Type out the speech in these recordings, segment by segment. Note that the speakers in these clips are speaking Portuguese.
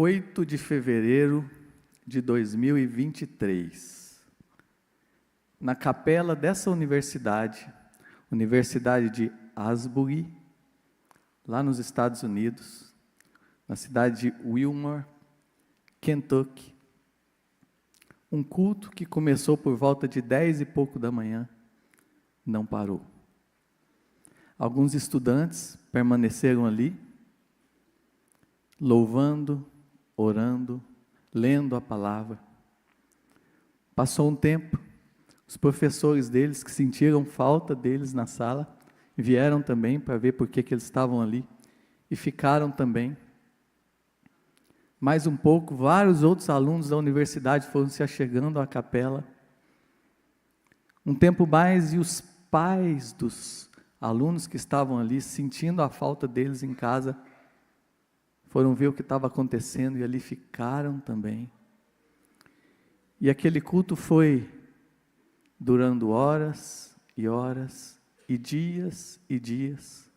8 de fevereiro de 2023, na capela dessa universidade, Universidade de Asbury, lá nos Estados Unidos, na cidade de Wilmore, Kentucky, um culto que começou por volta de 10 e pouco da manhã, não parou. Alguns estudantes permaneceram ali, louvando, orando, lendo a palavra. Passou um tempo, os professores deles, que sentiram falta deles na sala, vieram também para ver por que eles estavam ali, e ficaram também. Mais um pouco, vários outros alunos da universidade foram se achegando à capela. Um tempo mais, e os pais dos alunos que estavam ali, sentindo a falta deles em casa, foram ver o que estava acontecendo e ali ficaram também. E aquele culto foi durando horas e horas, e dias e dias.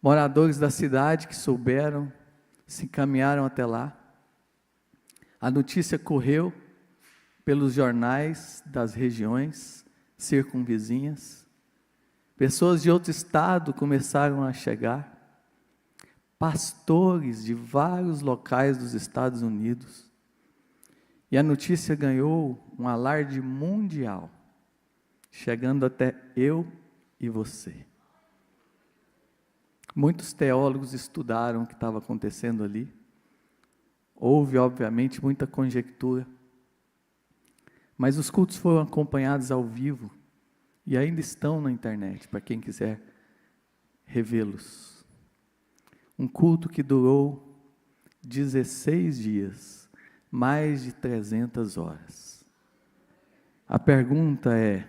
Moradores da cidade que souberam, se encaminharam até lá. A notícia correu pelos jornais das regiões circunvizinhas. Pessoas de outro estado começaram a chegar. Pastores de vários locais dos Estados Unidos. E a notícia ganhou um alarde mundial, chegando até eu e você. Muitos teólogos estudaram o que estava acontecendo ali. Houve, obviamente, muita conjectura. Mas os cultos foram acompanhados ao vivo e ainda estão na internet, para quem quiser revê-los. Um culto que durou 16 dias, mais de 300 horas. A pergunta é: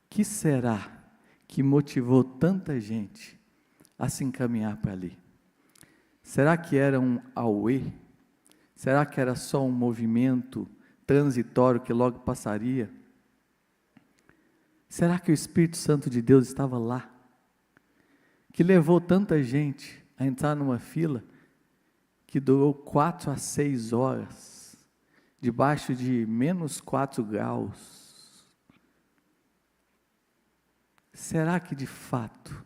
que será que motivou tanta gente a se encaminhar para ali? Será que era um auê? Será que era só um movimento transitório que logo passaria? Será que o Espírito Santo de Deus estava lá? Que levou tanta gente a entrar numa fila que durou 4 a 6 horas, debaixo de menos 4 graus. Será que de fato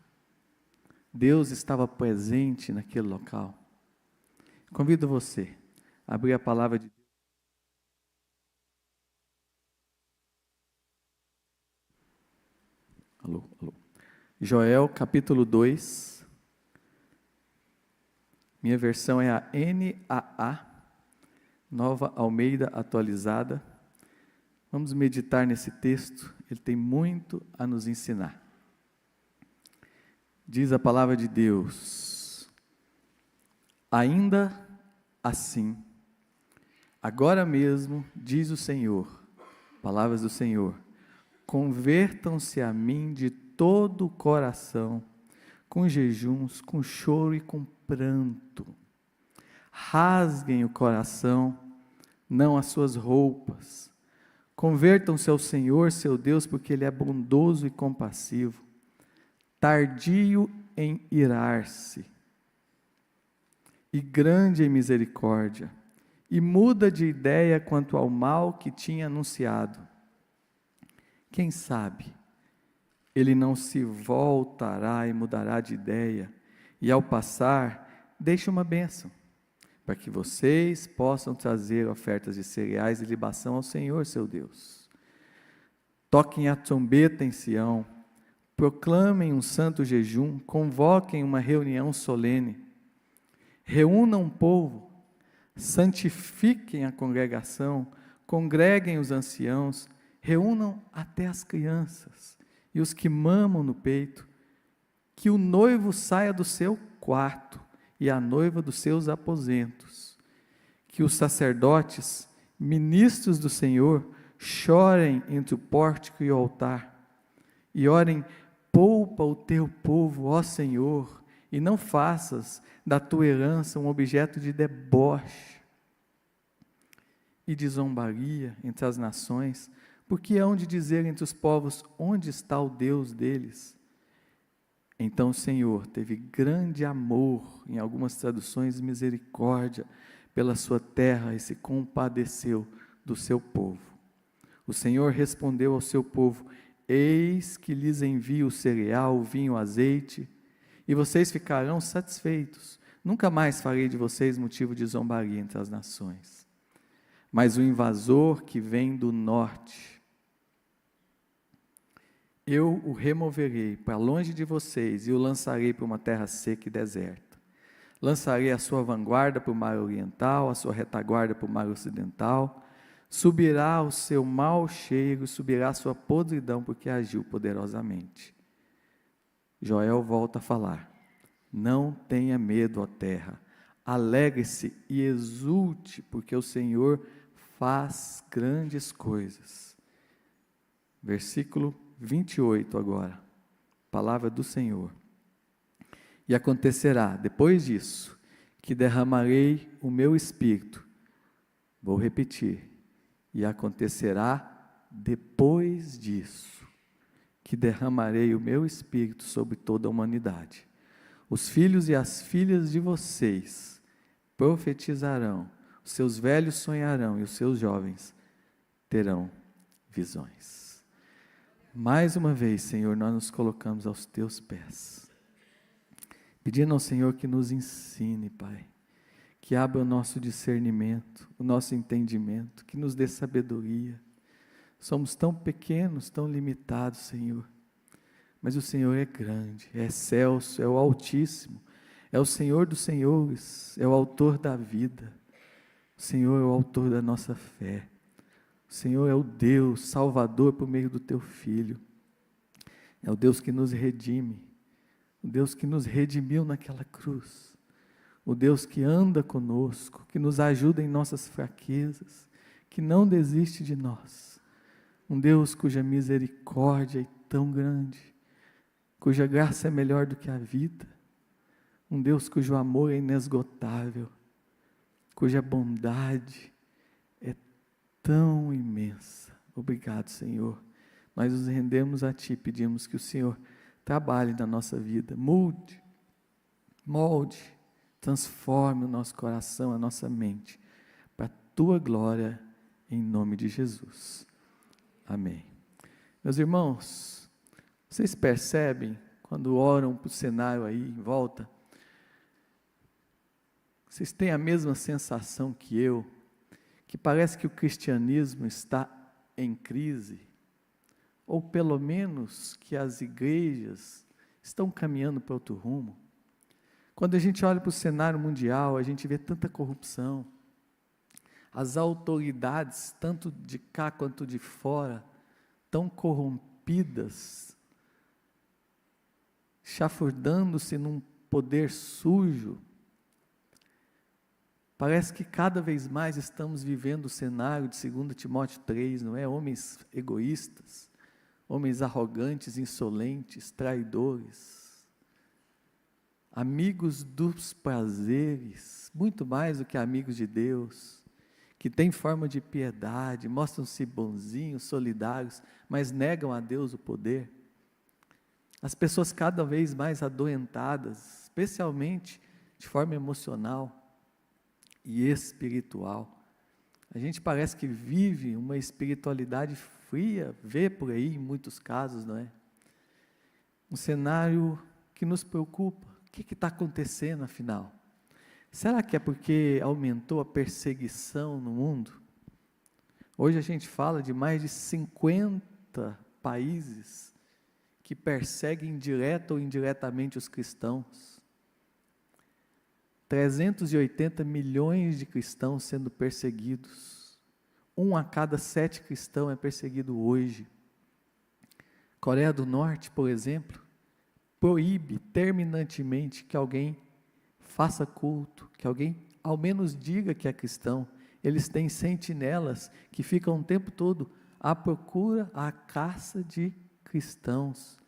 Deus estava presente naquele local? Convido você a abrir a palavra de Deus. Alô. Joel capítulo 2. Minha versão é a NAA, Nova Almeida Atualizada. Vamos meditar nesse texto, ele tem muito a nos ensinar. Diz a palavra de Deus: ainda assim, agora mesmo, diz o Senhor, palavras do Senhor, convertam-se a mim de todo o coração, com jejuns, com choro e com pranto. Rasguem o coração, não as suas roupas. Convertam-se ao Senhor, seu Deus, porque Ele é bondoso e compassivo, tardio em irar-se, e grande em misericórdia, e muda de ideia quanto ao mal que tinha anunciado. Quem sabe, Ele não se voltará e mudará de ideia, e ao passar, deixa uma bênção, para que vocês possam trazer ofertas de cereais e libação ao Senhor, seu Deus. Toquem a trombeta em Sião, proclamem um santo jejum, convoquem uma reunião solene, reúnam o povo, santifiquem a congregação, congreguem os anciãos, reúnam até as crianças e os que mamam no peito, que o noivo saia do seu quarto e a noiva dos seus aposentos, que os sacerdotes, ministros do Senhor, chorem entre o pórtico e o altar, e orem: poupa o teu povo, ó Senhor, e não faças da tua herança um objeto de deboche e de zombaria entre as nações, porque hão de dizer entre os povos: onde está o Deus deles? Então o Senhor teve grande amor, em algumas traduções misericórdia, pela sua terra e se compadeceu do seu povo. O Senhor respondeu ao seu povo: eis que lhes envio o cereal, o vinho, o azeite, e vocês ficarão satisfeitos. Nunca mais farei de vocês motivo de zombaria entre as nações. Mas o invasor que vem do norte, eu o removerei para longe de vocês e o lançarei para uma terra seca e deserta. Lançarei a sua vanguarda para o mar oriental, a sua retaguarda para o mar ocidental. Subirá o seu mau cheiro, subirá a sua podridão, porque agiu poderosamente. Joel volta a falar: não tenha medo, ó terra, alegre-se e exulte, porque o Senhor faz grandes coisas. Versículo 28 agora, palavra do Senhor. E acontecerá, depois disso, que derramarei o meu espírito. Vou repetir. E acontecerá depois disso, que derramarei o meu espírito sobre toda a humanidade. Os filhos e as filhas de vocês profetizarão, os seus velhos sonharão e os seus jovens terão visões. Mais uma vez, Senhor, nós nos colocamos aos teus pés, pedindo ao Senhor que nos ensine, Pai, que abra o nosso discernimento, o nosso entendimento, que nos dê sabedoria. Somos tão pequenos, tão limitados, Senhor, mas o Senhor é grande, é excelso, é o Altíssimo, é o Senhor dos senhores, é o autor da vida, o Senhor é o autor da nossa fé, o Senhor é o Deus Salvador por meio do Teu Filho, é o Deus que nos redime, o Deus que nos redimiu naquela cruz, o Deus que anda conosco, que nos ajuda em nossas fraquezas, que não desiste de nós, um Deus cuja misericórdia é tão grande, cuja graça é melhor do que a vida, um Deus cujo amor é inesgotável, cuja bondade é tão imensa. Obrigado, Senhor. Nós nos rendemos a Ti, pedimos que o Senhor trabalhe na nossa vida, molde, transforme o nosso coração, a nossa mente, para a Tua glória, em nome de Jesus. Amém. Meus irmãos, vocês percebem, quando oram para o cenário aí em volta, vocês têm a mesma sensação que eu, que parece que o cristianismo está em crise, ou pelo menos que as igrejas estão caminhando para outro rumo? Quando a gente olha para o cenário mundial, a gente vê tanta corrupção, as autoridades, tanto de cá quanto de fora, tão corrompidas, chafurdando-se num poder sujo. Parece que cada vez mais estamos vivendo o cenário de 2 Timóteo 3, não é? Homens egoístas, homens arrogantes, insolentes, traidores, amigos dos prazeres, muito mais do que amigos de Deus, que têm forma de piedade, mostram-se bonzinhos, solidários, mas negam a Deus o poder. As pessoas cada vez mais adoentadas, especialmente de forma emocional e espiritual. A gente parece que vive uma espiritualidade fria, vê por aí em muitos casos, não é? Um cenário que nos preocupa. O que está acontecendo afinal? Será que é porque aumentou a perseguição no mundo? Hoje a gente fala de mais de 50 países que perseguem direta ou indiretamente os cristãos. 380 milhões de cristãos sendo perseguidos. 1 a cada 7 cristãos é perseguido hoje. Coreia do Norte, por exemplo, proíbe terminantemente que alguém faça culto, que alguém ao menos diga que é cristão. Eles têm sentinelas que ficam o tempo todo à procura, à caça de cristãos.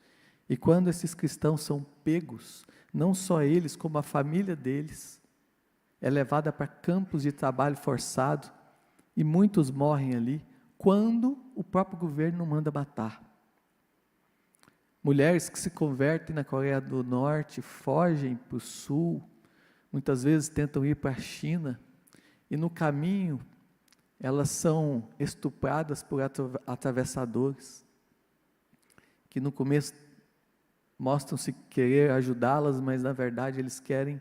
E quando esses cristãos são pegos, não só eles, como a família deles, é levada para campos de trabalho forçado, e muitos morrem ali, quando o próprio governo não manda matar. Mulheres que se convertem na Coreia do Norte, fogem para o sul, muitas vezes tentam ir para a China, e no caminho elas são estupradas por atravessadores, que no começo mostram-se querer ajudá-las, mas na verdade eles querem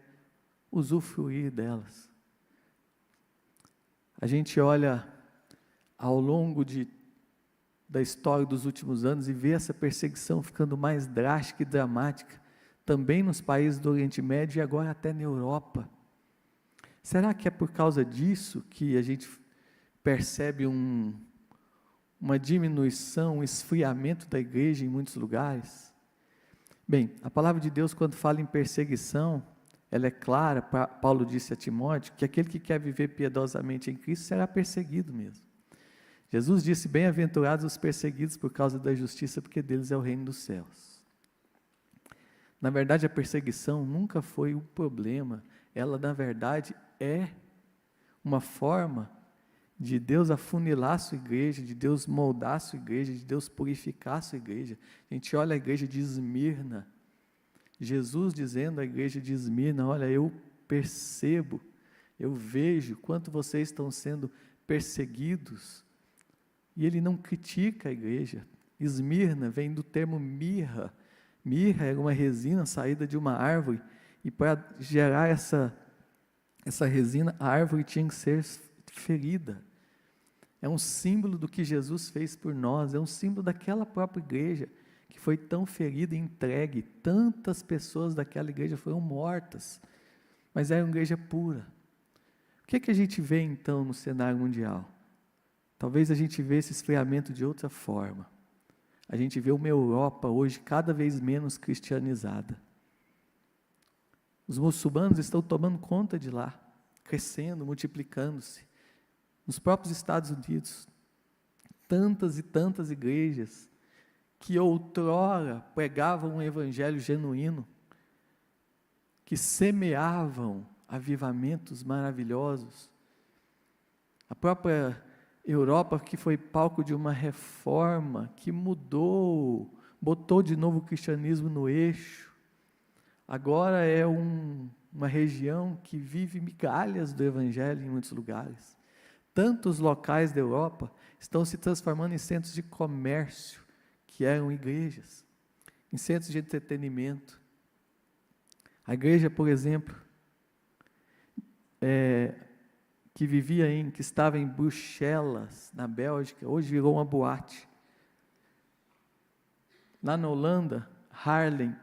usufruir delas. A gente olha ao longo da história dos últimos anos e vê essa perseguição ficando mais drástica e dramática, também nos países do Oriente Médio e agora até na Europa. Será que é por causa disso que a gente percebe uma diminuição, um esfriamento da igreja em muitos lugares? Bem, a palavra de Deus, quando fala em perseguição, ela é clara. Paulo disse a Timóteo que aquele que quer viver piedosamente em Cristo será perseguido mesmo. Jesus disse: bem-aventurados os perseguidos por causa da justiça, porque deles é o reino dos céus. Na verdade, a perseguição nunca foi um problema. Ela, na verdade, é uma forma de Deus afunilar a sua igreja, de Deus moldar a sua igreja, de Deus purificar a sua igreja. A gente olha a igreja de Esmirna, Jesus dizendo à igreja de Esmirna: olha, eu percebo, eu vejo quanto vocês estão sendo perseguidos, e ele não critica a igreja. Esmirna vem do termo mirra. Mirra era uma resina saída de uma árvore, e para gerar essa resina, a árvore tinha que ser ferida. É um símbolo do que Jesus fez por nós, é um símbolo daquela própria igreja, que foi tão ferida e entregue. Tantas pessoas daquela igreja foram mortas, mas era uma igreja pura. O que a gente vê então no cenário mundial? Talvez a gente vê esse esfriamento de outra forma. A gente vê uma Europa hoje cada vez menos cristianizada. Os muçulmanos estão tomando conta de lá, crescendo, multiplicando-se. Nos próprios Estados Unidos, tantas e tantas igrejas que outrora pregavam um evangelho genuíno, que semeavam avivamentos maravilhosos. A própria Europa, que foi palco de uma reforma, que mudou, botou de novo o cristianismo no eixo, agora é uma região que vive migalhas do evangelho em muitos lugares. Tantos locais da Europa estão se transformando em centros de comércio, que eram igrejas, em centros de entretenimento. A igreja, por exemplo, que estava em Bruxelas, na Bélgica, hoje virou uma boate. Lá na Holanda, Haarlem,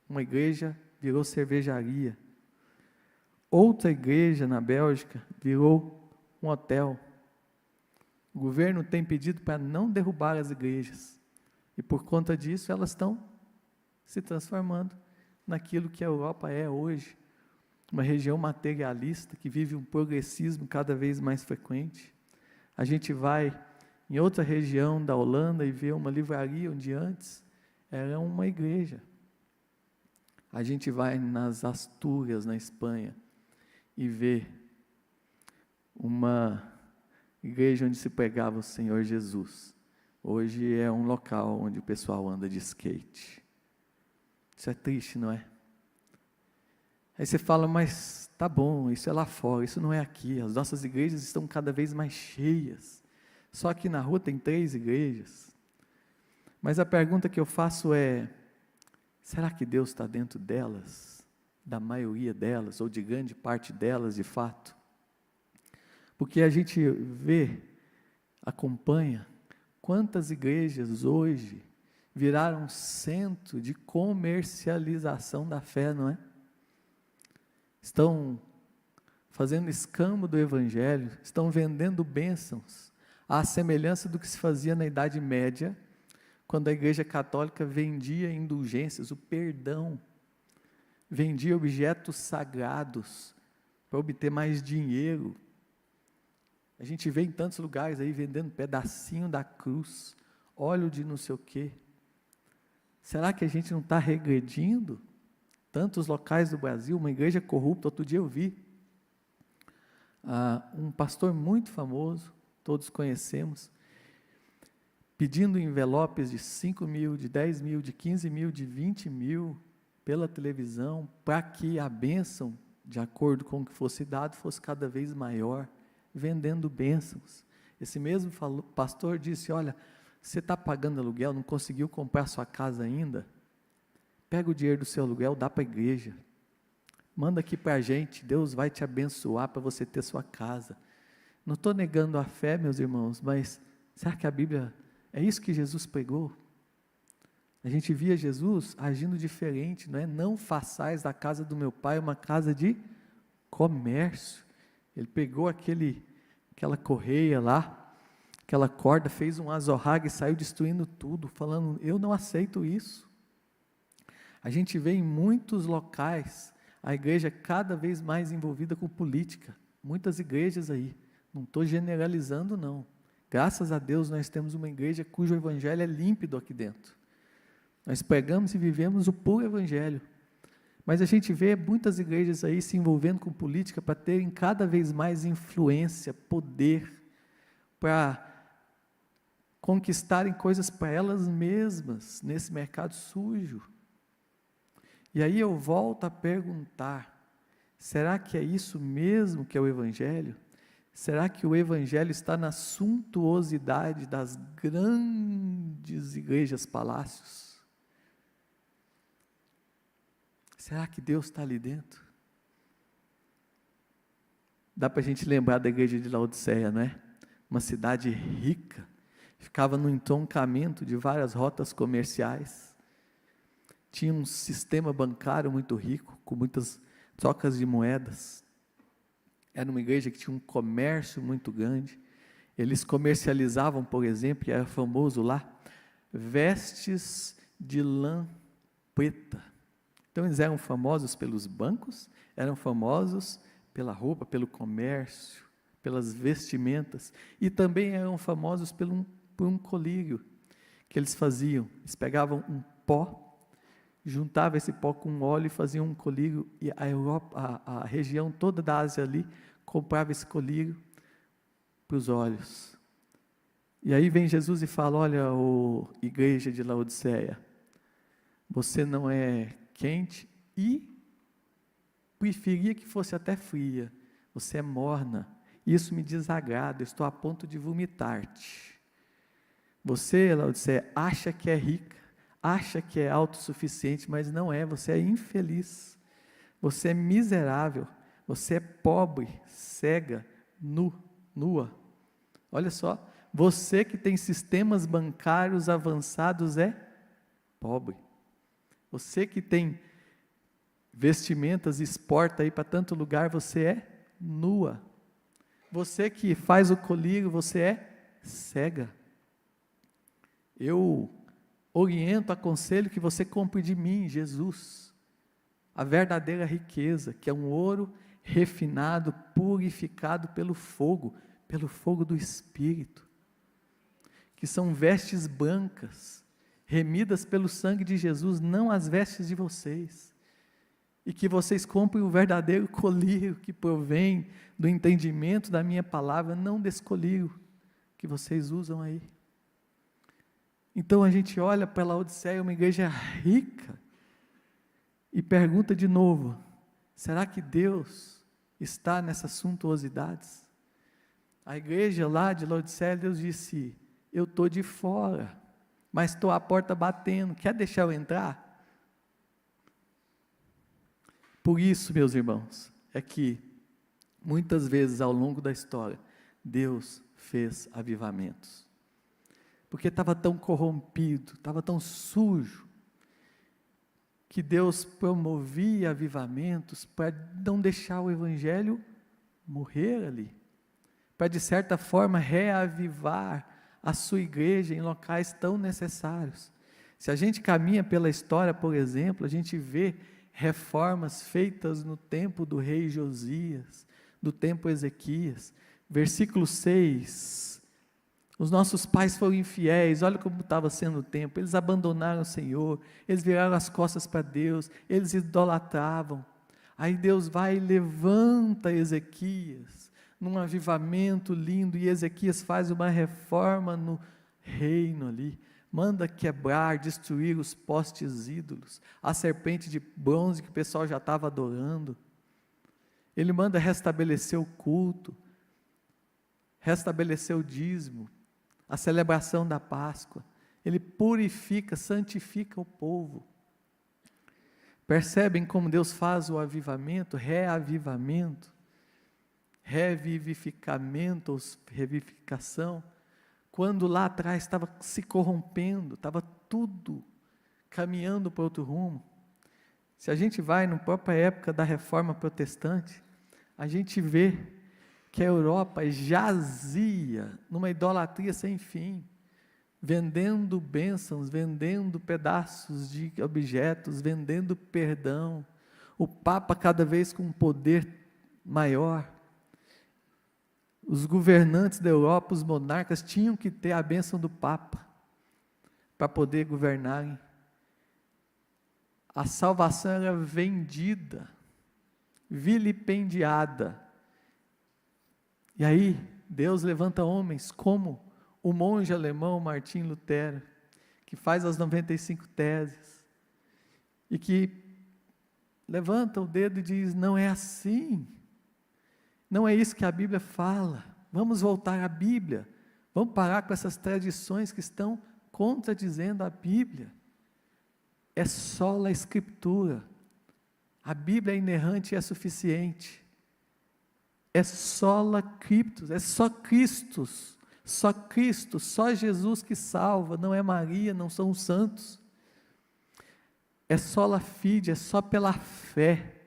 uma igreja virou cervejaria. Outra igreja na Bélgica virou um hotel. O governo tem pedido para não derrubar as igrejas, e por conta disso elas estão se transformando naquilo que a Europa é hoje, uma região materialista que vive um progressismo cada vez mais frequente. A gente vai em outra região da Holanda e vê uma livraria onde antes era uma igreja. A gente vai nas Astúrias, na Espanha, e vê uma igreja onde se pregava o Senhor Jesus. Hoje é um local onde o pessoal anda de skate. Isso é triste, não é? Aí você fala: mas tá bom, isso é lá fora, isso não é aqui. As nossas igrejas estão cada vez mais cheias. Só aqui na rua tem 3 igrejas. Mas a pergunta que eu faço é: será que Deus está dentro delas? Da maioria delas, ou de grande parte delas, de fato? Porque a gente vê, acompanha, quantas igrejas hoje viraram centro de comercialização da fé, não é? Estão fazendo escambo do evangelho, estão vendendo bênçãos, à semelhança do que se fazia na Idade Média, quando a igreja católica vendia indulgências, o perdão, vendia objetos sagrados para obter mais dinheiro. A gente vê em tantos lugares aí vendendo pedacinho da cruz, óleo de não sei o quê. Será que a gente não está regredindo? Tantos locais do Brasil, uma igreja corrupta. Outro dia eu vi um pastor muito famoso, todos conhecemos, pedindo envelopes de 5 mil, de 10 mil, de 15 mil, de 20 mil, pela televisão, para que a bênção de acordo com o que fosse dado, fosse cada vez maior, vendendo bênçãos. Esse mesmo pastor disse: olha, você está pagando aluguel, não conseguiu comprar sua casa ainda? Pega o dinheiro do seu aluguel, dá para a igreja, manda aqui para a gente, Deus vai te abençoar para você ter sua casa. Não estou negando a fé, meus irmãos, mas será que a Bíblia, é isso que Jesus pregou? A gente via Jesus agindo diferente, não é? Não façais da casa do meu pai uma casa de comércio. Ele pegou aquela correia lá, aquela corda, fez um azorrague e saiu destruindo tudo, falando: eu não aceito isso. A gente vê em muitos locais a igreja cada vez mais envolvida com política, muitas igrejas aí, não estou generalizando não, graças a Deus nós temos uma igreja cujo evangelho é límpido aqui dentro, nós pregamos e vivemos o puro evangelho, mas a gente vê muitas igrejas aí se envolvendo com política para terem cada vez mais influência, poder, para conquistarem coisas para elas mesmas, nesse mercado sujo. E aí eu volto a perguntar, será que é isso mesmo que é o Evangelho? Será que o Evangelho está na suntuosidade das grandes igrejas palácios? Será que Deus está ali dentro? Dá para a gente lembrar da igreja de Laodiceia, não é? Uma cidade rica, ficava no entroncamento de várias rotas comerciais, tinha um sistema bancário muito rico, com muitas trocas de moedas, era uma igreja que tinha um comércio muito grande, eles comercializavam, por exemplo, e era famoso lá, vestes de lã preta. Então eles eram famosos pelos bancos, eram famosos pela roupa, pelo comércio, pelas vestimentas, e também eram famosos por um colírio que eles faziam. Eles pegavam um pó, juntavam esse pó com óleo e faziam um colírio, e a região toda da Ásia ali comprava esse colírio para os olhos. E aí vem Jesus e fala: olha, igreja de Laodiceia, você não é quente e preferia que fosse até fria, você é morna, isso me desagrada, estou a ponto de vomitar-te. Você, Laodiceia, acha que é rica, acha que é autossuficiente, mas não é, você é infeliz, você é miserável, você é pobre, cega, nua. Olha só, você que tem sistemas bancários avançados é pobre. Você que tem vestimentas e exporta aí para tanto lugar, você é nua. Você que faz o colírio, você é cega. Eu oriento, aconselho que você compre de mim, Jesus, a verdadeira riqueza, que é um ouro refinado, purificado pelo fogo do Espírito, que são vestes brancas, remidas pelo sangue de Jesus, não as vestes de vocês, e que vocês comprem o verdadeiro colírio que provém do entendimento da minha palavra, não desse colírio que vocês usam aí. Então a gente olha para Laodiceia, uma igreja rica, e pergunta de novo: será que Deus está nessas suntuosidades? A igreja lá de Laodiceia, Deus disse: eu estou de fora, mas estou à porta batendo, quer deixar eu entrar? Por isso, meus irmãos, é que muitas vezes ao longo da história, Deus fez avivamentos, porque estava tão corrompido, estava tão sujo, que Deus promovia avivamentos para não deixar o evangelho morrer ali, para de certa forma reavivar a sua igreja em locais tão necessários. Se a gente caminha pela história, por exemplo, a gente vê reformas feitas no tempo do rei Josias, do tempo Ezequias, versículo 6, os nossos pais foram infiéis, olha como estava sendo o tempo, eles abandonaram o Senhor, eles viraram as costas para Deus, eles idolatravam, aí Deus vai e levanta Ezequias, num avivamento lindo, e Ezequias faz uma reforma no reino ali, manda quebrar, destruir os postes ídolos, a serpente de bronze que o pessoal já estava adorando, Ele manda restabelecer o culto, restabelecer o dízimo, a celebração da Páscoa. Ele purifica, santifica o povo. Percebem como Deus faz o avivamento, reavivamento, revivificamento ou revivificação, quando lá atrás estava se corrompendo, estava tudo caminhando para outro rumo. Se a gente vai na própria época da Reforma Protestante, a gente vê que a Europa jazia numa idolatria sem fim, vendendo bênçãos, vendendo pedaços de objetos, vendendo perdão, o Papa cada vez com um poder maior. Os governantes da Europa, os monarcas, tinham que ter a bênção do Papa, para poder governarem. A salvação era vendida, vilipendiada. E aí, Deus levanta homens como o monge alemão Martim Lutero, que faz as 95 teses, e que levanta o dedo e diz: não é assim, não é isso que a Bíblia fala, vamos voltar à Bíblia, vamos parar com essas tradições que estão contradizendo a Bíblia. É só a Escritura, a Bíblia é inerrante e é suficiente, é sola Christus, é só Cristo, só Jesus que salva, não é Maria, não são os santos, é sola fide, é só pela fé,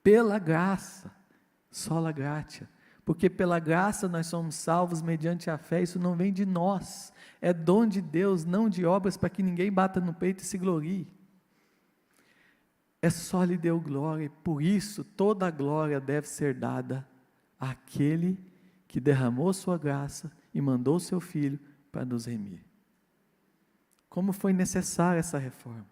pela graça, sola gratia, porque pela graça nós somos salvos mediante a fé, isso não vem de nós, é dom de Deus, não de obras, para que ninguém bata no peito e se glorie. É só lhe deu glória, e por isso toda a glória deve ser dada àquele que derramou sua graça e mandou seu Filho para nos remir. Como foi necessária essa reforma.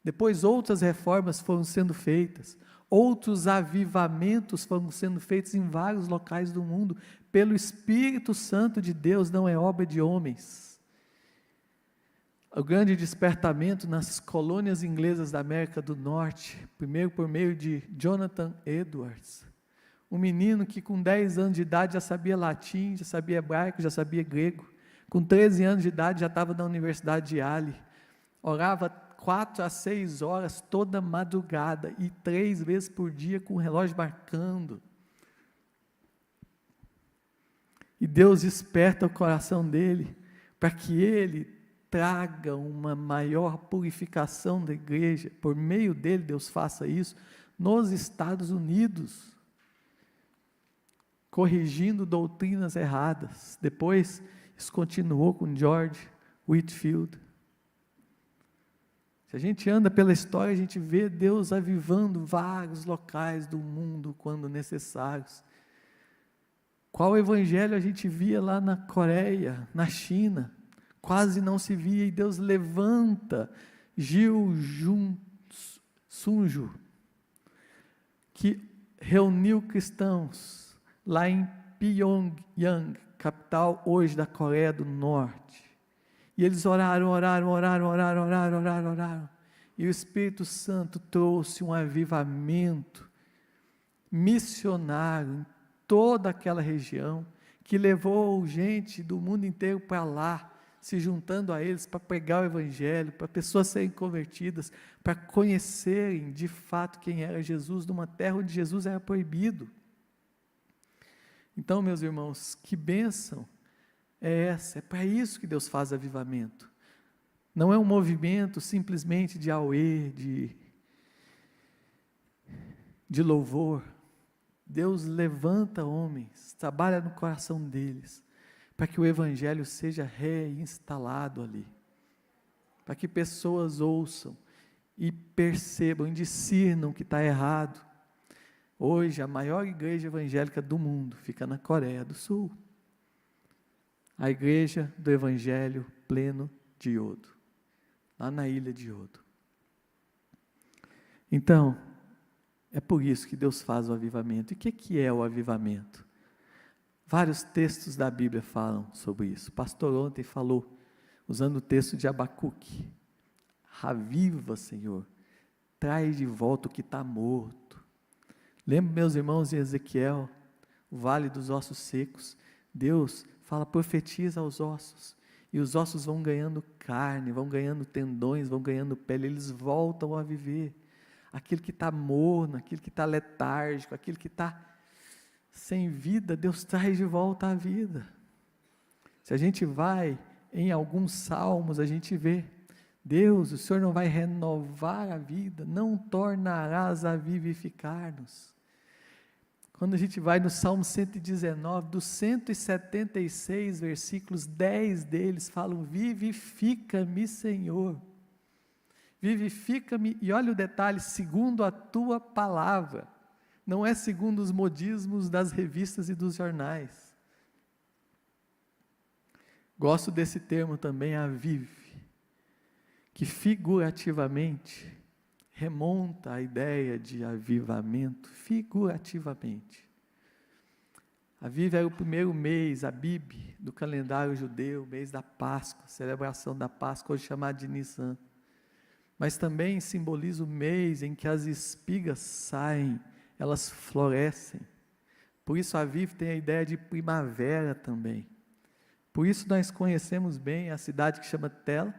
Depois outras reformas foram sendo feitas, outros avivamentos foram sendo feitos em vários locais do mundo, pelo Espírito Santo de Deus, não é obra de homens. O grande despertamento nas colônias inglesas da América do Norte, primeiro por meio de Jonathan Edwards, um menino que com 10 anos de idade já sabia latim, já sabia hebraico, já sabia grego, com 13 anos de idade já estava na Universidade de Yale, orava 4 a 6 horas toda madrugada, e 3 vezes por dia com o relógio marcando, e Deus desperta o coração dele, para que ele traga uma maior purificação da igreja, por meio dele Deus faça isso, nos Estados Unidos, corrigindo doutrinas erradas. Depois isso continuou com George Whitefield. Se a gente anda pela história, a gente vê Deus avivando vários locais do mundo quando necessários. Qual evangelho a gente via lá na Coreia, na China? Quase não se via, e Deus levanta Gil Sunju, que reuniu cristãos lá em Pyongyang, capital hoje da Coreia do Norte, e eles oraram, e o Espírito Santo trouxe um avivamento missionário em toda aquela região, que levou gente do mundo inteiro para lá, se juntando a eles para pregar o evangelho, para pessoas serem convertidas, para conhecerem de fato quem era Jesus, numa terra onde Jesus era proibido. Então, meus irmãos, que bênção é essa? É para isso que Deus faz avivamento. Não é um movimento simplesmente de auê, de louvor. Deus levanta homens, trabalha no coração deles, para que o evangelho seja reinstalado ali, para que pessoas ouçam e percebam, e discernam que está errado. Hoje a maior igreja evangélica do mundo fica na Coreia do Sul, a igreja do evangelho pleno de iodo, lá na ilha de iodo. Então, é por isso que Deus faz o avivamento. E o que é o avivamento? Vários textos da Bíblia falam sobre isso. O pastor ontem falou, usando o texto de Abacuque: aviva, Senhor, traz de volta o que está morto, Lembro, meus irmãos, em Ezequiel, o vale dos ossos secos, Deus fala, profetiza aos ossos, e os ossos vão ganhando carne, vão ganhando tendões, vão ganhando pele, eles voltam a viver. Aquilo que está morno, aquilo que está letárgico, aquilo que está sem vida, Deus traz de volta à vida. Se a gente vai em alguns salmos, a gente vê, Deus, o Senhor não vai renovar a vida, não tornarás a vivificar-nos. Quando a gente vai no Salmo 119, dos 176 versículos, 10 deles falam, vivifica-me, Senhor, vivifica-me, e olha o detalhe, segundo a tua palavra, não é segundo os modismos das revistas e dos jornais. Gosto desse termo também, avive, que figurativamente remonta à ideia de avivamento, figurativamente. Aviv era o primeiro mês, Abib, do calendário judeu, mês da Páscoa, celebração da Páscoa, hoje chamado de Nissan. Mas também simboliza o mês em que as espigas saem, elas florescem. Por isso Aviv tem a ideia de primavera também. Por isso nós conhecemos bem a cidade que chama Tel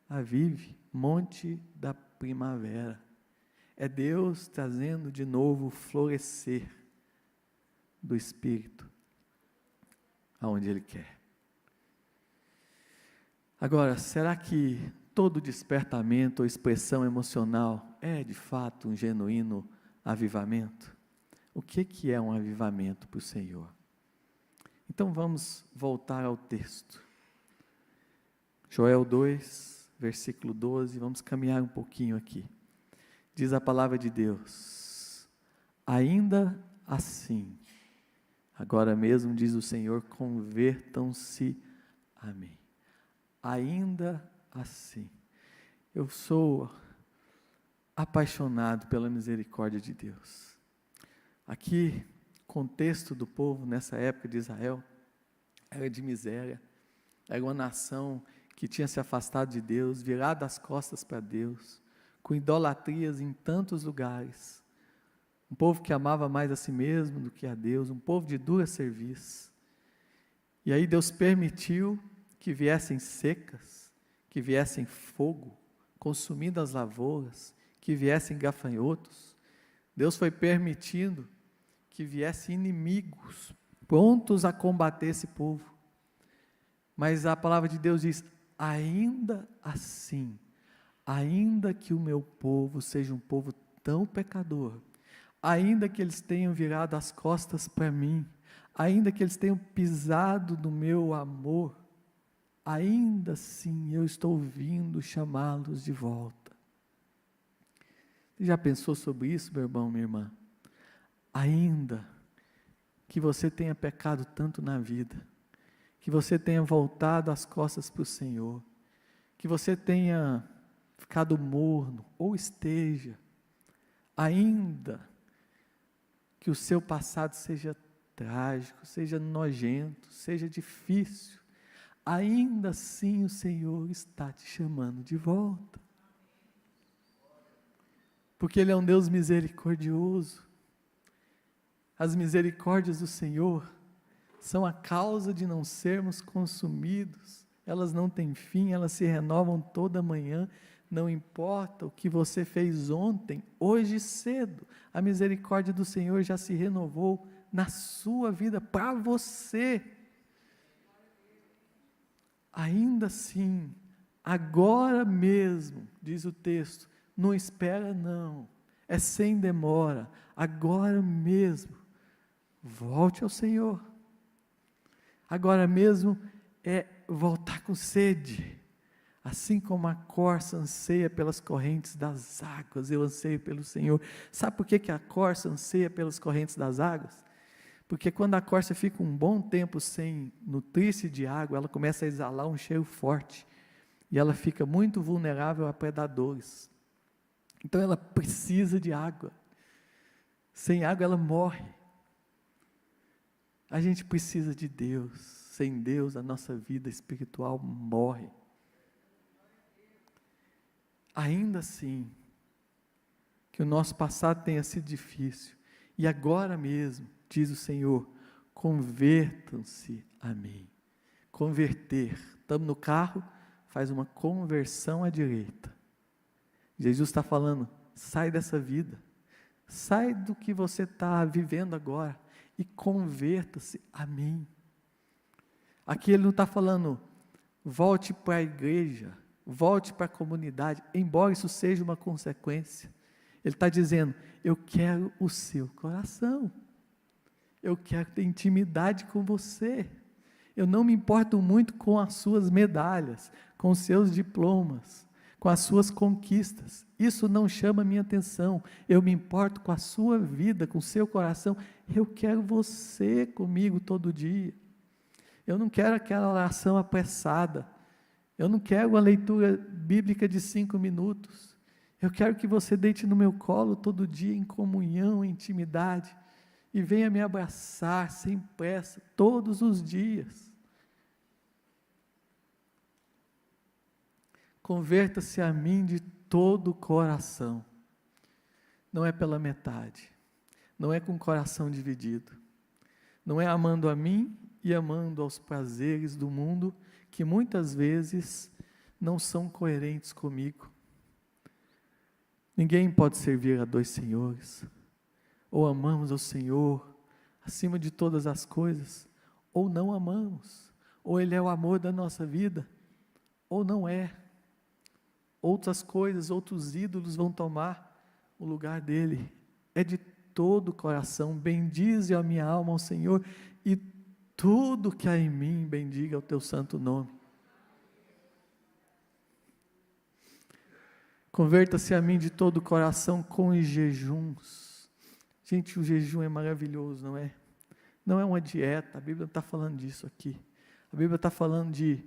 Aviv, Monte da Primavera. É Deus trazendo de novo o florescer do Espírito aonde Ele quer. Agora, será que todo despertamento ou expressão emocional é de fato um genuíno avivamento? O que é um avivamento para o Senhor? Então vamos voltar ao texto. Joel 2, versículo 12, vamos caminhar um pouquinho aqui. Diz a palavra de Deus, ainda assim, agora mesmo diz o Senhor, convertam-se a mim. Ainda assim, eu sou apaixonado pela misericórdia de Deus. Aqui, contexto do povo nessa época de Israel, era de miséria, era uma nação que tinha se afastado de Deus, virado as costas para Deus, com idolatrias em tantos lugares, um povo que amava mais a si mesmo do que a Deus, um povo de dura serviço. E aí Deus permitiu que viessem secas, que viessem fogo, consumindo as lavouras, que viessem gafanhotos. Deus foi permitindo que viessem inimigos, prontos a combater esse povo. Mas a palavra de Deus diz, ainda assim, ainda que o meu povo seja um povo tão pecador, ainda que eles tenham virado as costas para mim, ainda que eles tenham pisado no meu amor, ainda assim eu estou vindo chamá-los de volta. Você já pensou sobre isso, meu irmão, minha irmã? Ainda que você tenha pecado tanto na vida, que você tenha voltado as costas para o Senhor, que você tenha ficado morno, ou esteja, ainda que o seu passado seja trágico, seja nojento, seja difícil, ainda assim o Senhor está te chamando de volta, porque Ele é um Deus misericordioso. As misericórdias do Senhor são a causa de não sermos consumidos, elas não têm fim, elas se renovam toda manhã, não importa o que você fez ontem, hoje cedo, a misericórdia do Senhor já se renovou na sua vida, para você. Ainda assim, agora mesmo, diz o texto, não espera não, é sem demora, agora mesmo, volte ao Senhor. Agora mesmo é voltar com sede, assim como a corça anseia pelas correntes das águas, eu anseio pelo Senhor. Sabe por que a corça anseia pelas correntes das águas? Porque quando a corça fica um bom tempo sem nutrir-se de água, ela começa a exalar um cheiro forte, e ela fica muito vulnerável a predadores. Então ela precisa de água, sem água ela morre. A gente precisa de Deus, sem Deus a nossa vida espiritual morre. Ainda assim, que o nosso passado tenha sido difícil, E agora mesmo, diz o Senhor, convertam-se a mim. Converter. Estamos no carro, faz uma conversão à direita. Jesus está falando, sai dessa vida. Sai do que você está vivendo agora e converta-se a mim. Aqui ele não está falando, volte para a igreja, volte para a comunidade, embora isso seja uma consequência. Ele está dizendo, eu quero o seu coração. Eu quero ter intimidade com você. Eu não me importo muito com as suas medalhas, com os seus diplomas, com as suas conquistas. Isso não chama a minha atenção. Eu me importo com a sua vida, com o seu coração. Eu quero você comigo todo dia. Eu não quero aquela oração apressada. Eu não quero uma leitura bíblica de 5 minutos. Eu quero que você deite no meu colo todo dia em comunhão, em intimidade, e venha me abraçar sem pressa, todos os dias. Converta-se a mim de todo o coração. Não é pela metade. Não é com o coração dividido. Não é amando a mim e amando aos prazeres do mundo, que muitas vezes não são coerentes comigo. Ninguém pode servir a 2 senhores. Ou amamos ao Senhor acima de todas as coisas, ou não amamos. Ou Ele é o amor da nossa vida, ou não é. Outras coisas, outros ídolos vão tomar o lugar dele. É de todo o coração, bendize a minha alma ao Senhor, e tudo que há em mim, bendiga o teu santo nome. Converta-se a mim de todo o coração com jejuns. Gente, o jejum é maravilhoso, não é? Não é uma dieta, a Bíblia não está falando disso aqui. A Bíblia está falando de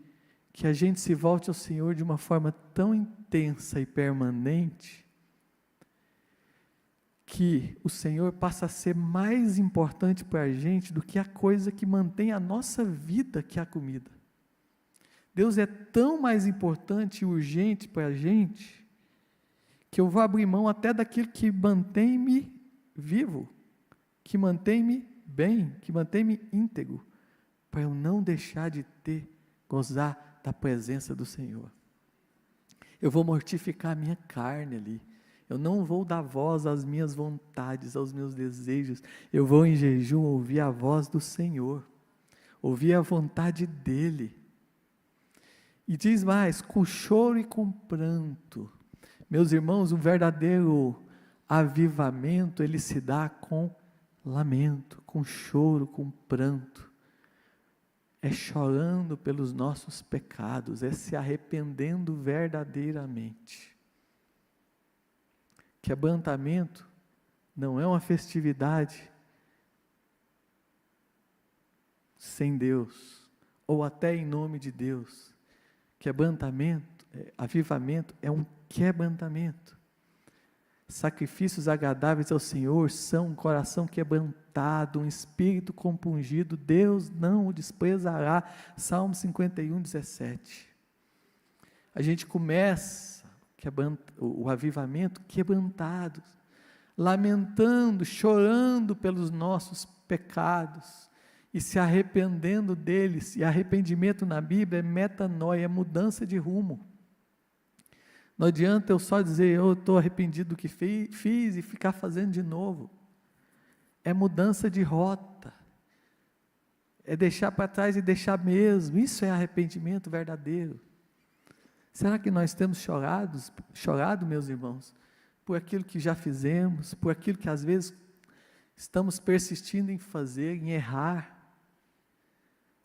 que a gente se volte ao Senhor de uma forma tão intensa e permanente, que o Senhor passa a ser mais importante para a gente do que a coisa que mantém a nossa vida, que é a comida. Deus é tão mais importante e urgente para a gente, que eu vou abrir mão até daquilo que mantém-me vivo, que mantém-me bem, que mantém-me íntegro, para eu não deixar de gozar da presença do Senhor. Eu vou mortificar a minha carne ali. Eu não vou dar voz às minhas vontades, aos meus desejos. Eu vou em jejum ouvir a voz do Senhor, ouvir a vontade dEle. E diz mais, com choro e com pranto. Meus irmãos, um verdadeiro avivamento, ele se dá com lamento, com choro, com pranto. É chorando pelos nossos pecados, é se arrependendo verdadeiramente. Quebrantamento não é uma festividade sem Deus, ou até em nome de Deus. Quebrantamento, avivamento é um quebrantamento. Sacrifícios agradáveis ao Senhor são um coração quebrantado, um espírito compungido, Deus não o desprezará. Salmo 51, 17. A gente começa o avivamento quebrantados, lamentando, chorando pelos nossos pecados e se arrependendo deles. E arrependimento na Bíblia é metanoia, é mudança de rumo. Não adianta eu só dizer, eu estou arrependido do que fiz e ficar fazendo de novo. É mudança de rota. É deixar para trás e deixar mesmo. Isso é arrependimento verdadeiro. Será que nós temos chorado, meus irmãos, por aquilo que já fizemos, por aquilo que às vezes estamos persistindo em fazer, em errar?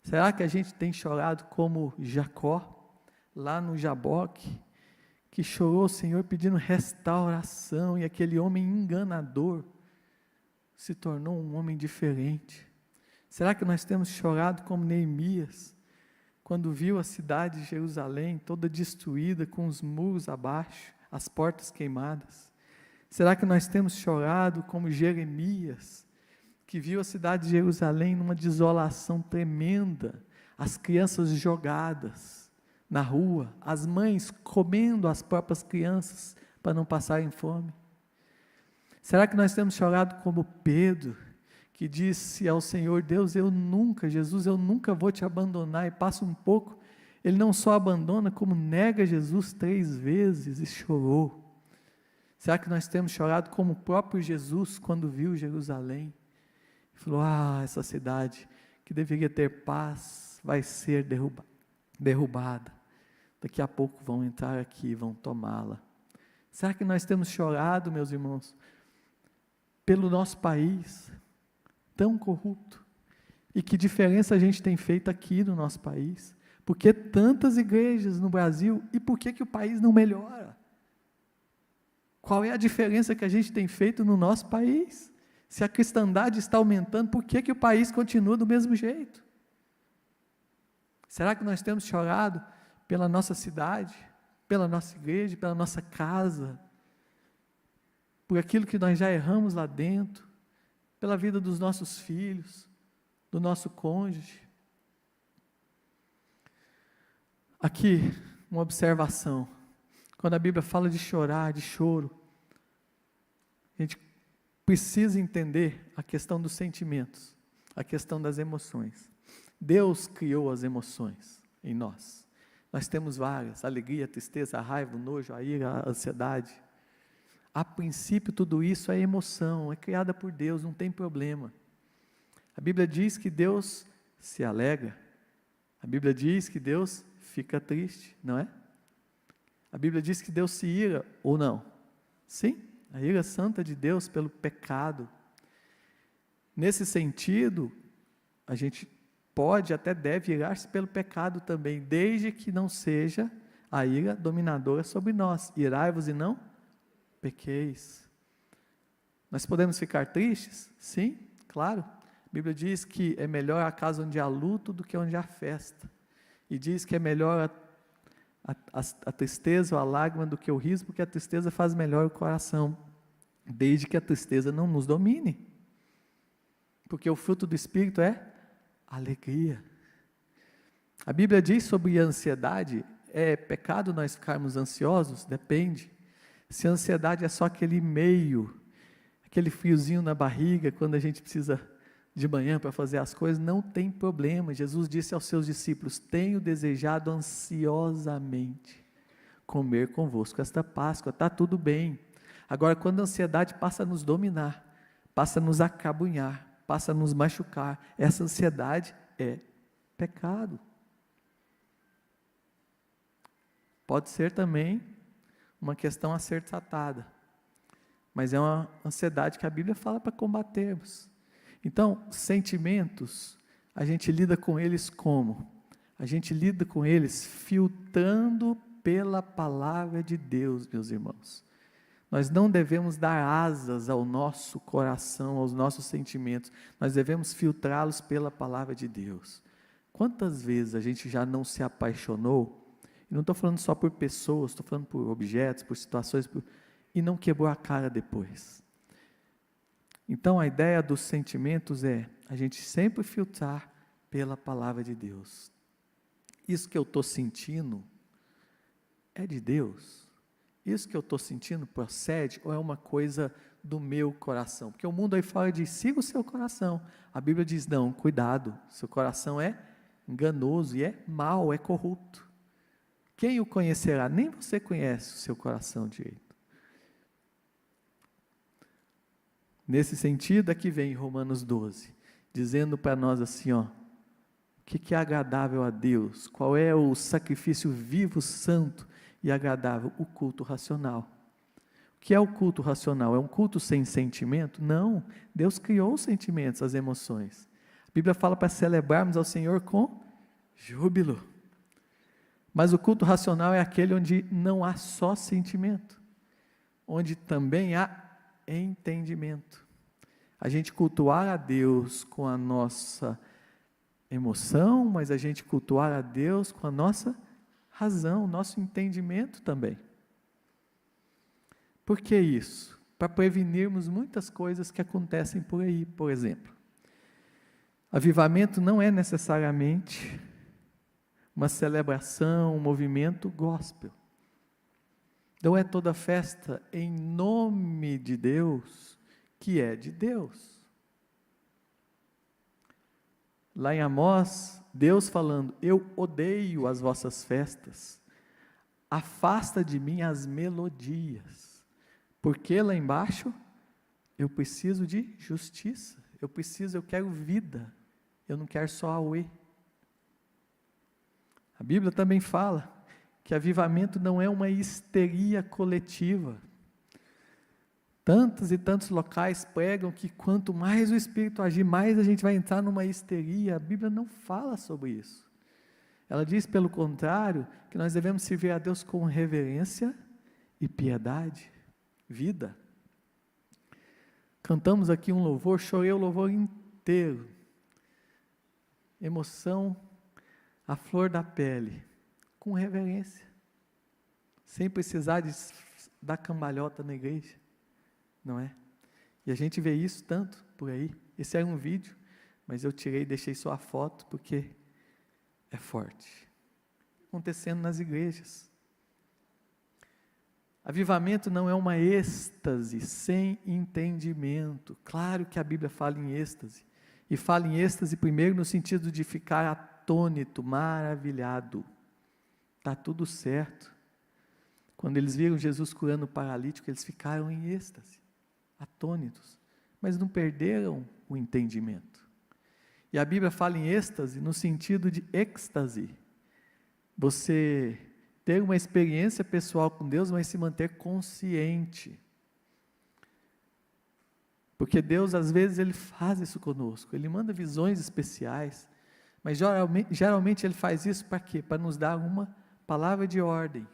Será que a gente tem chorado como Jacó, lá no Jaboque, que chorou ao Senhor pedindo restauração, e aquele homem enganador se tornou um homem diferente? Será que nós temos chorado como Neemias, quando viu a cidade de Jerusalém toda destruída, com os muros abaixo, as portas queimadas? Será que nós temos chorado como Jeremias, que viu a cidade de Jerusalém numa desolação tremenda, as crianças jogadas na rua, as mães comendo as próprias crianças para não passarem fome? Será que nós temos chorado como Pedro, que disse ao Senhor, Deus, Jesus, eu nunca vou te abandonar, e passa um pouco, ele não só abandona, como nega Jesus 3 vezes e chorou. Será que nós temos chorado como o próprio Jesus, quando viu Jerusalém? Falou, essa cidade que deveria ter paz, vai ser derrubada. Daqui a pouco vão entrar aqui e vão tomá-la. Será que nós temos chorado, meus irmãos, pelo nosso país, tão corrupto? E que diferença a gente tem feito aqui no nosso país? Por que tantas igrejas no Brasil? E por que o país não melhora? Qual é a diferença que a gente tem feito no nosso país? Se a cristandade está aumentando, por que o país continua do mesmo jeito? Será que nós temos chorado pela nossa cidade, pela nossa igreja, pela nossa casa, por aquilo que nós já erramos lá dentro, pela vida dos nossos filhos, do nosso cônjuge? Aqui, uma observação. Quando a Bíblia fala de chorar, de choro, a gente precisa entender a questão dos sentimentos, a questão das emoções. Deus criou as emoções em nós. Nós temos várias: a alegria, a tristeza, a raiva, o nojo, a ira, a ansiedade. A princípio, tudo isso é emoção, é criada por Deus, não tem problema. A Bíblia diz que Deus se alegra. A Bíblia diz que Deus fica triste, não é? A Bíblia diz que Deus se ira ou não? Sim, a ira santa de Deus pelo pecado. Nesse sentido, a gente pode, até deve irar-se pelo pecado também, desde que não seja a ira dominadora sobre nós. Irai-vos e não pequeis. Nós podemos ficar tristes? Sim, claro. A Bíblia diz que é melhor a casa onde há luto do que onde há festa. E diz que é melhor a tristeza ou a lágrima do que o riso, porque a tristeza faz melhor o coração, desde que a tristeza não nos domine. Porque o fruto do Espírito é alegria. A Bíblia diz sobre a ansiedade: é pecado nós ficarmos ansiosos? Depende. Se a ansiedade é só aquele meio, aquele friozinho na barriga, quando a gente precisa de manhã para fazer as coisas, não tem problema. Jesus disse aos seus discípulos: tenho desejado ansiosamente comer convosco esta Páscoa, está tudo bem. Agora, quando a ansiedade passa a nos dominar, passa a nos acabunhar, passa a nos machucar, essa ansiedade é pecado. Pode ser também uma questão a ser tratada, mas é uma ansiedade que a Bíblia fala para combatermos. Então, sentimentos, a gente lida com eles como? A gente lida com eles filtrando pela palavra de Deus, meus irmãos. Nós não devemos dar asas ao nosso coração, aos nossos sentimentos, nós devemos filtrá-los pela palavra de Deus. Quantas vezes a gente já não se apaixonou, e não estou falando só por pessoas, estou falando por objetos, por situações, e não quebrou a cara depois? Então a ideia dos sentimentos é a gente sempre filtrar pela palavra de Deus. Isso que eu estou sentindo é de Deus? Isso que eu estou sentindo procede ou é uma coisa do meu coração? Porque o mundo aí fora diz: siga o seu coração. A Bíblia diz: não, cuidado, seu coração é enganoso e é mau, é corrupto. Quem o conhecerá? Nem você conhece o seu coração direito. Nesse sentido, aqui vem Romanos 12, dizendo para nós assim, o que é agradável a Deus? Qual é o sacrifício vivo, santo e agradável? O culto racional. O que é o culto racional? É um culto sem sentimento? Não, Deus criou os sentimentos, as emoções. A Bíblia fala para celebrarmos ao Senhor com júbilo. Mas o culto racional é aquele onde não há só sentimento, onde também há entendimento. A gente cultuar a Deus com a nossa emoção, mas a gente cultuar a Deus com a nossa razão, nosso entendimento também. Por que isso? Para prevenirmos muitas coisas que acontecem por aí. Por exemplo, avivamento não é necessariamente uma celebração, um movimento gospel. Não é toda festa em nome de Deus que é de Deus. Lá em Amós, Deus falando: eu odeio as vossas festas, afasta de mim as melodias, porque lá embaixo eu preciso de justiça, eu quero vida, eu não quero só auê. A Bíblia também fala que avivamento não é uma histeria coletiva. Tantos e tantos locais pregam que quanto mais o Espírito agir, mais a gente vai entrar numa histeria. A Bíblia não fala sobre isso. Ela diz, pelo contrário, que nós devemos servir a Deus com reverência e piedade, vida. Cantamos aqui um louvor, chorei o louvor inteiro. Emoção à flor da pele, com reverência, sem precisar dar cambalhota na igreja, não é? E a gente vê isso tanto por aí. Esse era um vídeo, mas eu tirei e deixei só a foto, porque é forte. Acontecendo nas igrejas. Avivamento não é uma êxtase sem entendimento. Claro que a Bíblia fala em êxtase, e fala em êxtase primeiro no sentido de ficar atônito, maravilhado. Está tudo certo. Quando eles viram Jesus curando o paralítico, eles ficaram em êxtase, atônitos, mas não perderam o entendimento. E a Bíblia fala em êxtase no sentido de êxtase. Você ter uma experiência pessoal com Deus, mas se manter consciente. Porque Deus, às vezes, Ele faz isso conosco, Ele manda visões especiais, mas geralmente Ele faz isso para quê? Para nos dar uma palavra de ordem,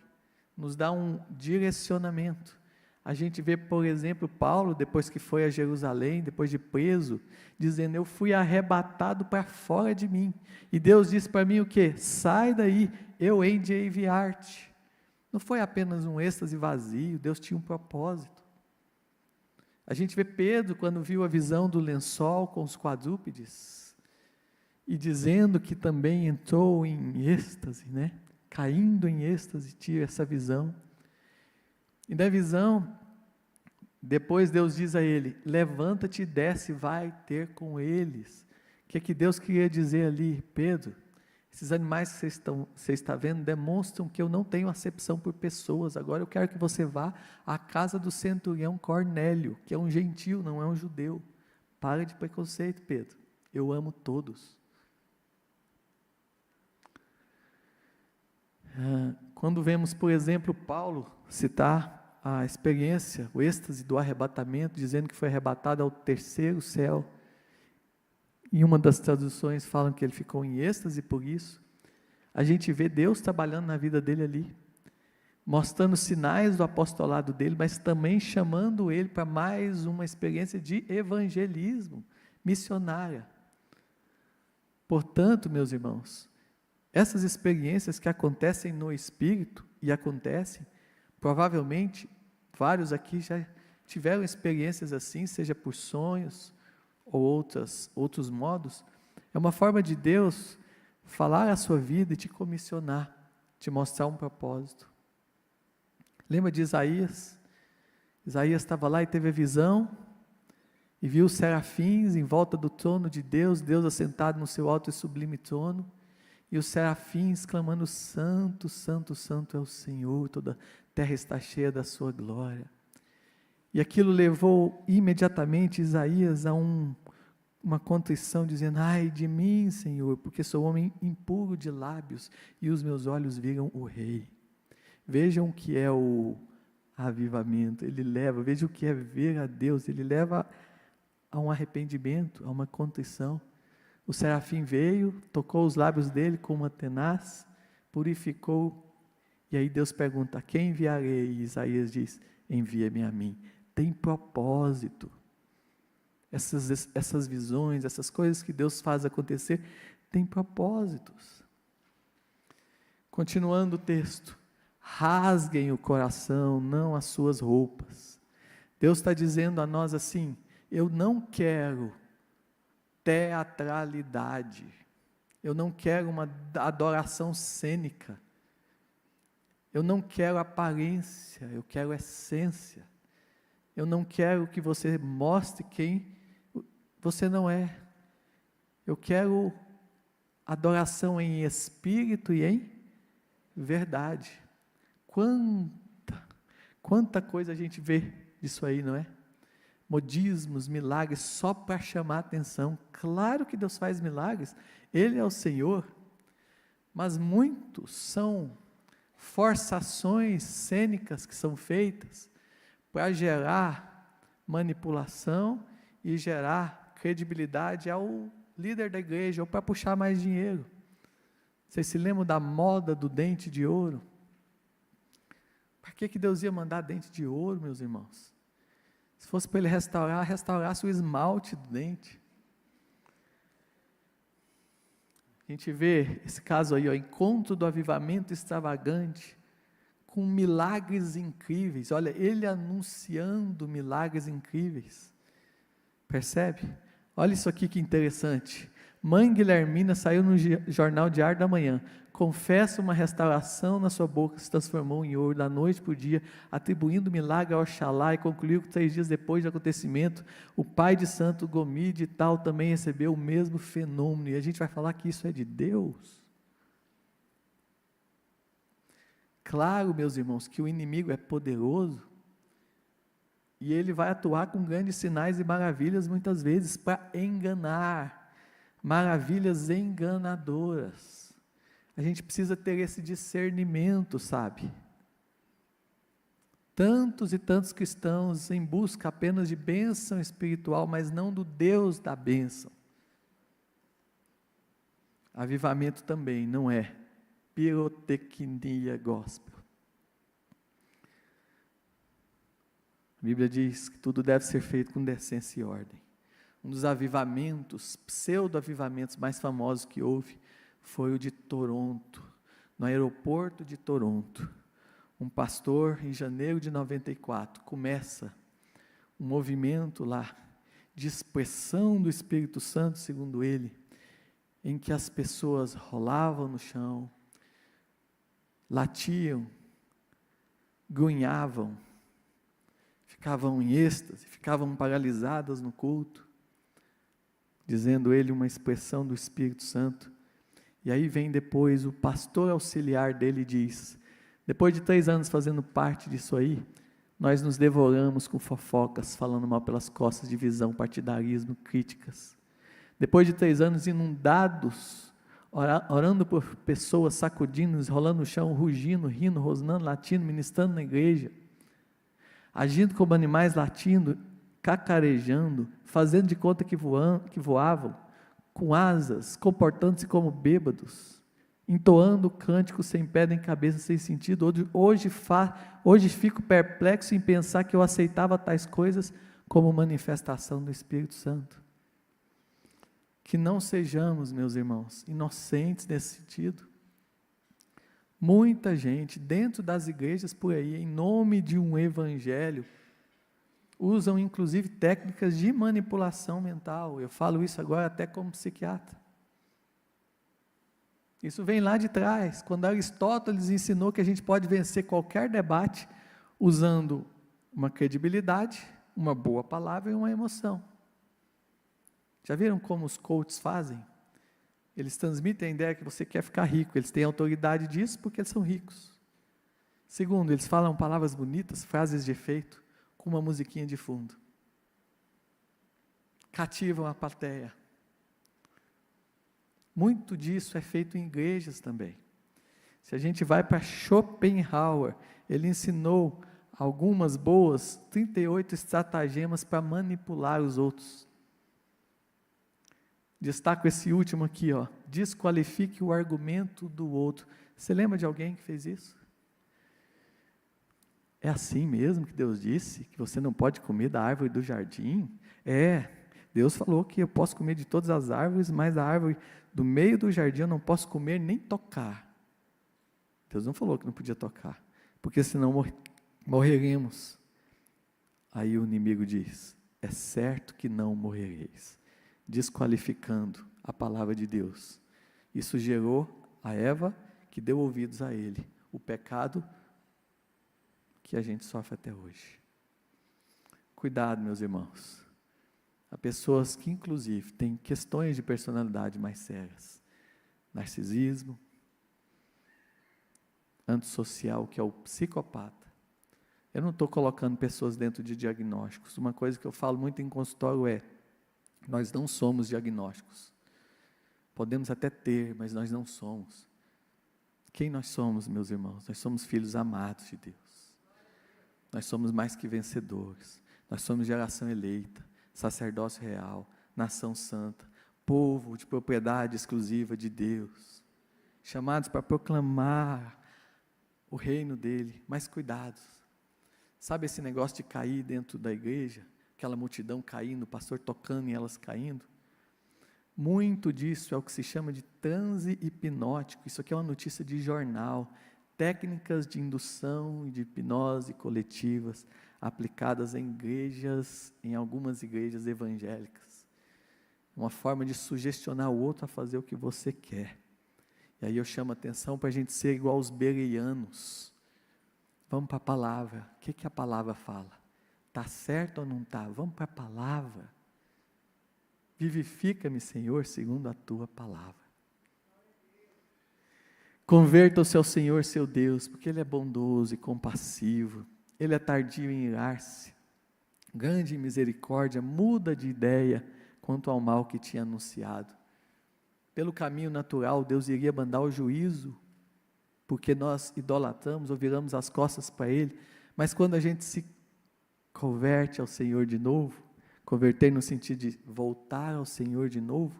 nos dar um direcionamento. A gente vê, por exemplo, Paulo, depois que foi a Jerusalém, depois de preso, dizendo: eu fui arrebatado para fora de mim, e Deus disse para mim o quê? Sai daí, eu hei de enviar-te. Não foi apenas um êxtase vazio, Deus tinha um propósito. A gente vê Pedro, quando viu a visão do lençol com os quadrúpedes, e dizendo que também entrou em êxtase, né? Caindo em êxtase, tinha essa visão. E da visão, depois Deus diz a ele: levanta-te e desce, vai ter com eles. O que é que Deus queria dizer ali? Pedro, esses animais que você está vendo demonstram que eu não tenho acepção por pessoas. Agora eu quero que você vá à casa do centurião Cornélio, que é um gentio, não é um judeu. Para de preconceito, Pedro, eu amo todos. Quando vemos, por exemplo, Paulo citar a experiência, o êxtase do arrebatamento, dizendo que foi arrebatado ao terceiro céu, em uma das traduções falam que ele ficou em êxtase por isso. A gente vê Deus trabalhando na vida dele ali, mostrando sinais do apostolado dele, mas também chamando ele para mais uma experiência de evangelismo, missionária. Portanto, meus irmãos, essas experiências que acontecem no Espírito, e acontecem, provavelmente, vários aqui já tiveram experiências assim, seja por sonhos, ou outros modos, é uma forma de Deus falar a sua vida e te comissionar, te mostrar um propósito. Lembra de Isaías? Isaías estava lá e teve a visão, e viu os serafins em volta do trono de Deus, Deus assentado no seu alto e sublime trono, e os serafins clamando: santo, santo, santo é o Senhor, toda a terra está cheia da sua glória. E aquilo levou imediatamente Isaías a uma contrição, dizendo: ai de mim, Senhor, porque sou homem impuro de lábios, e os meus olhos viram o Rei. Vejam o que é o avivamento, vejam o que é ver a Deus, ele leva a um arrependimento, a uma contrição. O serafim veio, tocou os lábios dele com uma tenaz, purificou, e aí Deus pergunta: a quem enviarei? E Isaías diz: envia-me a mim. Tem propósito. Essas visões, essas coisas que Deus faz acontecer, tem propósitos. Continuando o texto: rasguem o coração, não as suas roupas. Deus está dizendo a nós assim: eu não quero teatralidade, eu não quero uma adoração cênica, Eu não quero aparência, eu quero essência. Eu não quero que você mostre quem você não é. Eu quero adoração em espírito e em verdade. Quanta coisa a gente vê disso aí, não é? Modismos, milagres, só para chamar atenção. Claro que Deus faz milagres, Ele é o Senhor, mas muitos são forçações cênicas que são feitas para gerar manipulação e gerar credibilidade ao líder da igreja, ou para puxar mais dinheiro. Vocês se lembram da moda do dente de ouro? Para que Deus ia mandar dente de ouro, meus irmãos? Se fosse para Ele restaurasse o esmalte do dente. A gente vê esse caso aí, encontro do avivamento extravagante, com milagres incríveis. Olha, ele anunciando milagres incríveis. Percebe? Olha isso aqui que interessante. Mãe Guilhermina saiu no Jornal Diário da Manhã. Confessa uma restauração na sua boca, se transformou em ouro da noite para o dia, atribuindo milagre ao Oxalá, e concluiu que 3 dias depois do acontecimento, o pai de santo Gomide e tal também recebeu o mesmo fenômeno. E a gente vai falar que isso é de Deus. Claro, meus irmãos, que o inimigo é poderoso, e ele vai atuar com grandes sinais e maravilhas muitas vezes para enganar, maravilhas enganadoras. A gente precisa ter esse discernimento, sabe? Tantos e tantos cristãos em busca apenas de bênção espiritual, mas não do Deus da bênção. Avivamento também não é pirotecnia gospel. A Bíblia diz que tudo deve ser feito com decência e ordem. Um dos avivamentos, pseudo-avivamentos mais famosos que houve, foi o de Toronto, no aeroporto de Toronto. Um pastor, em janeiro de 94, começa um movimento lá, de expressão do Espírito Santo, segundo ele, em que as pessoas rolavam no chão, latiam, grunhavam, ficavam em êxtase, ficavam paralisadas no culto, dizendo ele uma expressão do Espírito Santo. E aí vem depois o pastor auxiliar dele e diz: depois de 3 anos fazendo parte disso aí, nós nos devoramos com fofocas, falando mal pelas costas, divisão, partidarismo, críticas. Depois de 3 anos inundados, orando por pessoas, sacudindo, rolando no chão, rugindo, rindo, rosnando, latindo, ministrando na igreja, agindo como animais, latindo, cacarejando, fazendo de conta que voavam, com asas, comportando-se como bêbados, entoando cânticos sem pé nem cabeça, sem sentido. Hoje fico perplexo em pensar que eu aceitava tais coisas como manifestação do Espírito Santo. Que não sejamos, meus irmãos, inocentes nesse sentido. Muita gente dentro das igrejas por aí, em nome de um evangelho, usam inclusive técnicas de manipulação mental. Eu falo isso agora até como psiquiatra. Isso vem lá de trás, quando Aristóteles ensinou que a gente pode vencer qualquer debate usando uma credibilidade, uma boa palavra e uma emoção. Já viram como os coaches fazem? Eles transmitem a ideia que você quer ficar rico, eles têm autoridade disso porque eles são ricos. Segundo, eles falam palavras bonitas, frases de efeito, com uma musiquinha de fundo. Cativam a plateia. Muito disso é feito em igrejas também. Se a gente vai para Schopenhauer, ele ensinou algumas boas, 38 estratagemas para manipular os outros. Destaco esse último aqui, desqualifique o argumento do outro. Você lembra de alguém que fez isso? É assim mesmo que Deus disse, que você não pode comer da árvore do jardim? Deus falou que eu posso comer de todas as árvores, mas a árvore do meio do jardim eu não posso comer nem tocar. Deus não falou que não podia tocar, porque senão morreremos. Aí o inimigo diz: é certo que não morrereis, desqualificando a palavra de Deus. Isso gerou a Eva, que deu ouvidos a ele. O pecado que a gente sofre até hoje. Cuidado, meus irmãos. Há pessoas que, inclusive, têm questões de personalidade mais sérias. Narcisismo, antissocial, que é o psicopata. Eu não estou colocando pessoas dentro de diagnósticos. Uma coisa que eu falo muito em consultório é: nós não somos diagnósticos. Podemos até ter, mas nós não somos. Quem nós somos, meus irmãos? Nós somos filhos amados de Deus. Nós somos mais que vencedores. Nós somos geração eleita, sacerdócio real, nação santa, povo de propriedade exclusiva de Deus, chamados para proclamar o reino dele. Mas cuidado, sabe esse negócio de cair dentro da igreja, aquela multidão caindo, o pastor tocando e elas caindo? Muito disso é o que se chama de transe hipnótico. Isso aqui é uma notícia de jornal. Técnicas de indução e de hipnose coletivas aplicadas em igrejas, em algumas igrejas evangélicas. Uma forma de sugestionar o outro a fazer o que você quer. E aí eu chamo a atenção para a gente ser igual aos bereanos. Vamos para a palavra. O que a palavra fala? Está certo ou não está? Vamos para a palavra. Vivifica-me, Senhor, segundo a tua palavra. Converta-se ao Senhor, seu Deus, porque Ele é bondoso e compassivo. Ele é tardio em irar-se, grande em misericórdia, muda de ideia quanto ao mal que tinha anunciado. Pelo caminho natural, Deus iria mandar o juízo, porque nós idolatramos ou viramos as costas para Ele, mas quando a gente se converte ao Senhor de novo, converter no sentido de voltar ao Senhor de novo,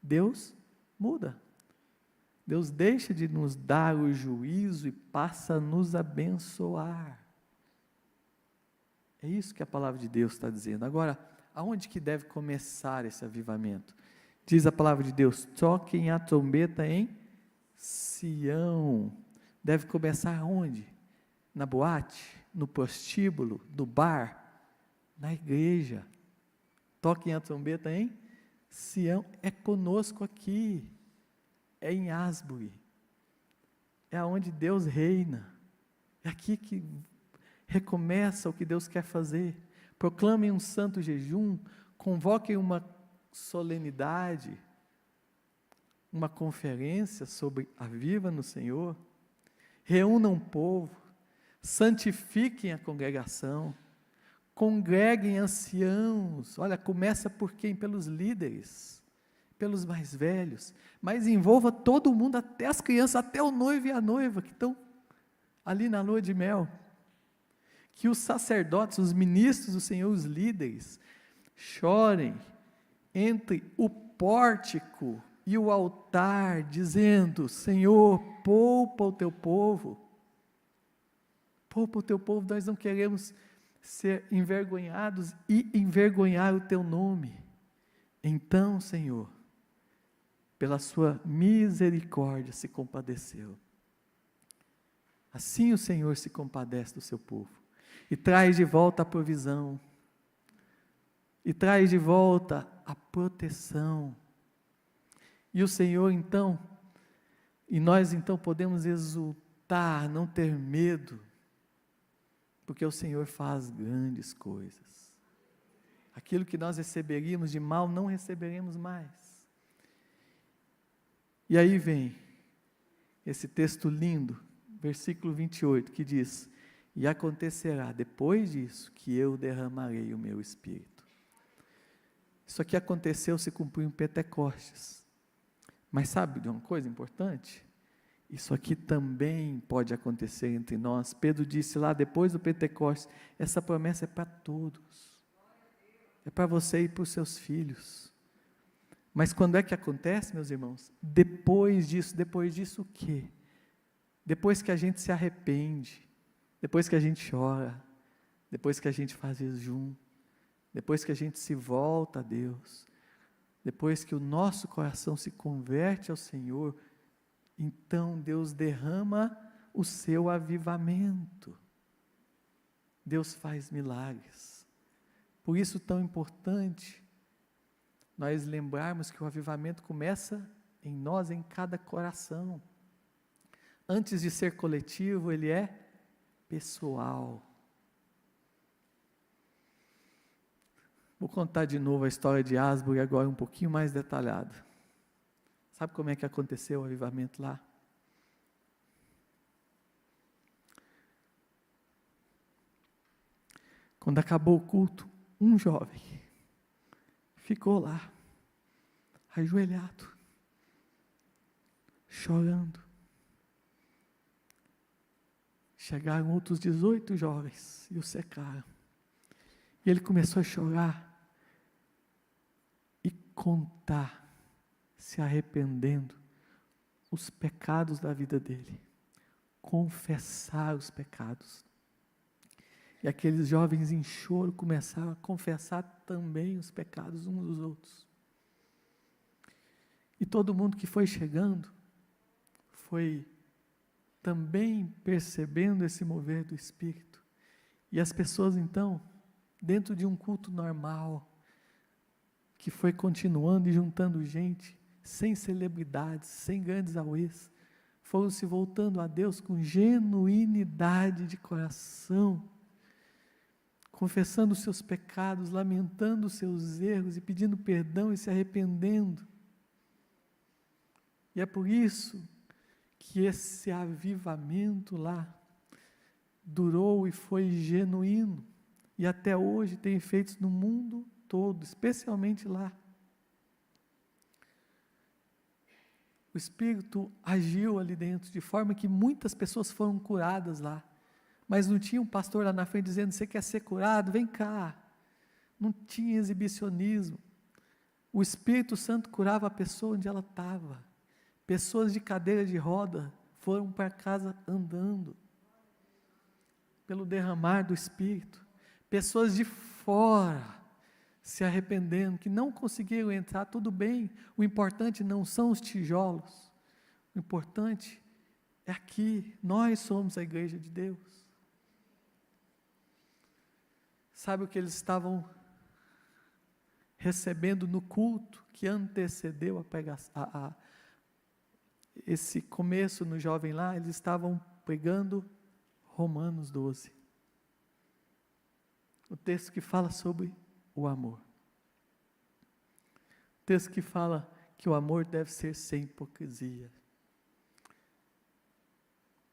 Deus muda. Deus deixa de nos dar o juízo e passa a nos abençoar. É isso que a palavra de Deus está dizendo. Agora, aonde que deve começar esse avivamento? Diz a palavra de Deus: toquem a trombeta em Sião. Deve começar onde? Na boate? No prostíbulo? No bar? Na igreja. Toquem a trombeta em Sião. É conosco aqui. É em Asbury. É aonde Deus reina. É aqui que recomeça o que Deus quer fazer. Proclamem um santo jejum, convoquem uma solenidade, uma conferência sobre a Viva no Senhor, reúnam o povo, santifiquem a congregação, congreguem anciãos. Olha, começa por quem? Pelos líderes, pelos mais velhos, mas envolva todo mundo, até as crianças, até o noivo e a noiva que estão ali na lua de mel. Que os sacerdotes, os ministros do Senhor, os líderes, chorem entre o pórtico e o altar, dizendo: Senhor, poupa o teu povo. Poupa o teu povo, nós não queremos ser envergonhados e envergonhar o teu nome. Então, Senhor, pela sua misericórdia se compadeceu. Assim o Senhor se compadece do seu povo. E traz de volta a provisão, e traz de volta a proteção. E o Senhor então, e nós então podemos exultar, não ter medo, porque o Senhor faz grandes coisas. Aquilo que nós receberíamos de mal, não receberemos mais. E aí vem esse texto lindo, versículo 28, que diz: e acontecerá depois disso que eu derramarei o meu Espírito. Isso aqui aconteceu, se cumpriu em Pentecostes. Mas sabe de uma coisa importante? Isso aqui também pode acontecer entre nós. Pedro disse lá, depois do Pentecostes, essa promessa é para todos. É para você e para os seus filhos. Mas quando é que acontece, meus irmãos? Depois disso o quê? Depois que a gente se arrepende, depois que a gente chora, depois que a gente faz jejum, depois que a gente se volta a Deus, depois que o nosso coração se converte ao Senhor, então Deus derrama o seu avivamento. Deus faz milagres. Por isso tão importante nós lembrarmos que o avivamento começa em nós, em cada coração. Antes de ser coletivo, ele é pessoal. Vou contar de novo a história de Asbury agora um pouquinho mais detalhada. Sabe como é que aconteceu o avivamento lá? Quando acabou o culto, um jovem ficou lá, ajoelhado, chorando. Chegaram outros 18 jovens e o cercaram. E ele começou a chorar e contar, se arrependendo, os pecados da vida dele. Confessar os pecados. E aqueles jovens em choro começaram a confessar também os pecados uns dos outros. E todo mundo que foi chegando, foi também percebendo esse mover do Espírito. E as pessoas então, dentro de um culto normal, que foi continuando e juntando gente, sem celebridades, sem grandes auês, foram se voltando a Deus com genuinidade de coração, confessando os seus pecados, lamentando os seus erros e pedindo perdão e se arrependendo. E é por isso que esse avivamento lá durou e foi genuíno, e até hoje tem efeitos no mundo todo, especialmente lá. O Espírito agiu ali dentro, de forma que muitas pessoas foram curadas lá, mas não tinha um pastor lá na frente dizendo: você quer ser curado? Vem cá. Não tinha exibicionismo. O Espírito Santo curava a pessoa onde ela estava. Pessoas de cadeira de roda foram para casa andando, pelo derramar do Espírito. Pessoas de fora se arrependendo, que não conseguiram entrar, tudo bem, o importante não são os tijolos, o importante é aqui, nós somos a igreja de Deus. Sabe o que eles estavam recebendo no culto que antecedeu esse começo no jovem lá? Eles estavam pregando Romanos 12, o texto que fala sobre o amor, o texto que fala que o amor deve ser sem hipocrisia.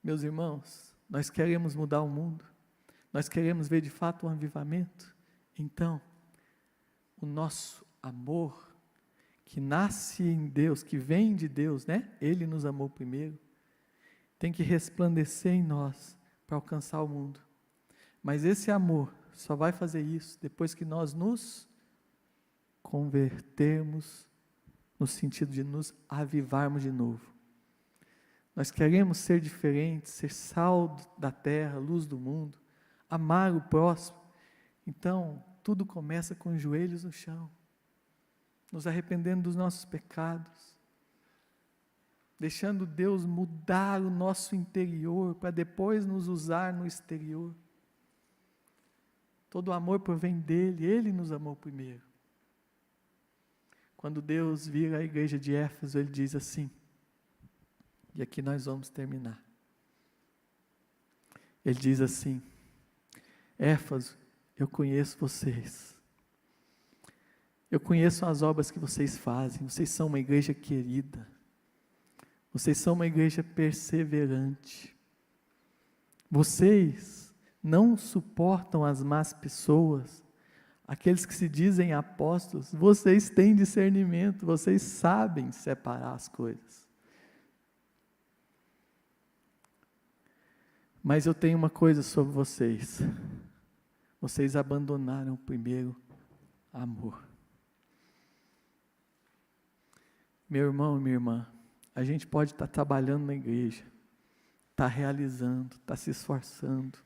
Meus irmãos, nós queremos mudar o mundo, nós queremos ver de fato um avivamento. Então, o nosso amor, que nasce em Deus, que vem de Deus, né? Ele nos amou primeiro, tem que resplandecer em nós para alcançar o mundo. Mas esse amor só vai fazer isso depois que nós nos convertermos, no sentido de nos avivarmos de novo. Nós queremos ser diferentes, ser sal da terra, luz do mundo, amar o próximo. Então, tudo começa com os joelhos no chão, nos arrependendo dos nossos pecados, deixando Deus mudar o nosso interior, para depois nos usar no exterior. Todo amor provém dele, ele nos amou primeiro. Quando Deus vira a igreja de Éfeso, ele diz assim, e aqui nós vamos terminar. Ele diz assim: Éfeso, eu conheço vocês. Eu conheço as obras que vocês fazem. Vocês são uma igreja querida. Vocês são uma igreja perseverante. Vocês não suportam as más pessoas, aqueles que se dizem apóstolos. Vocês têm discernimento, vocês sabem separar as coisas. Mas eu tenho uma coisa sobre vocês: vocês abandonaram o primeiro amor. Meu irmão e minha irmã, a gente pode estar trabalhando na igreja, estar realizando, estar se esforçando,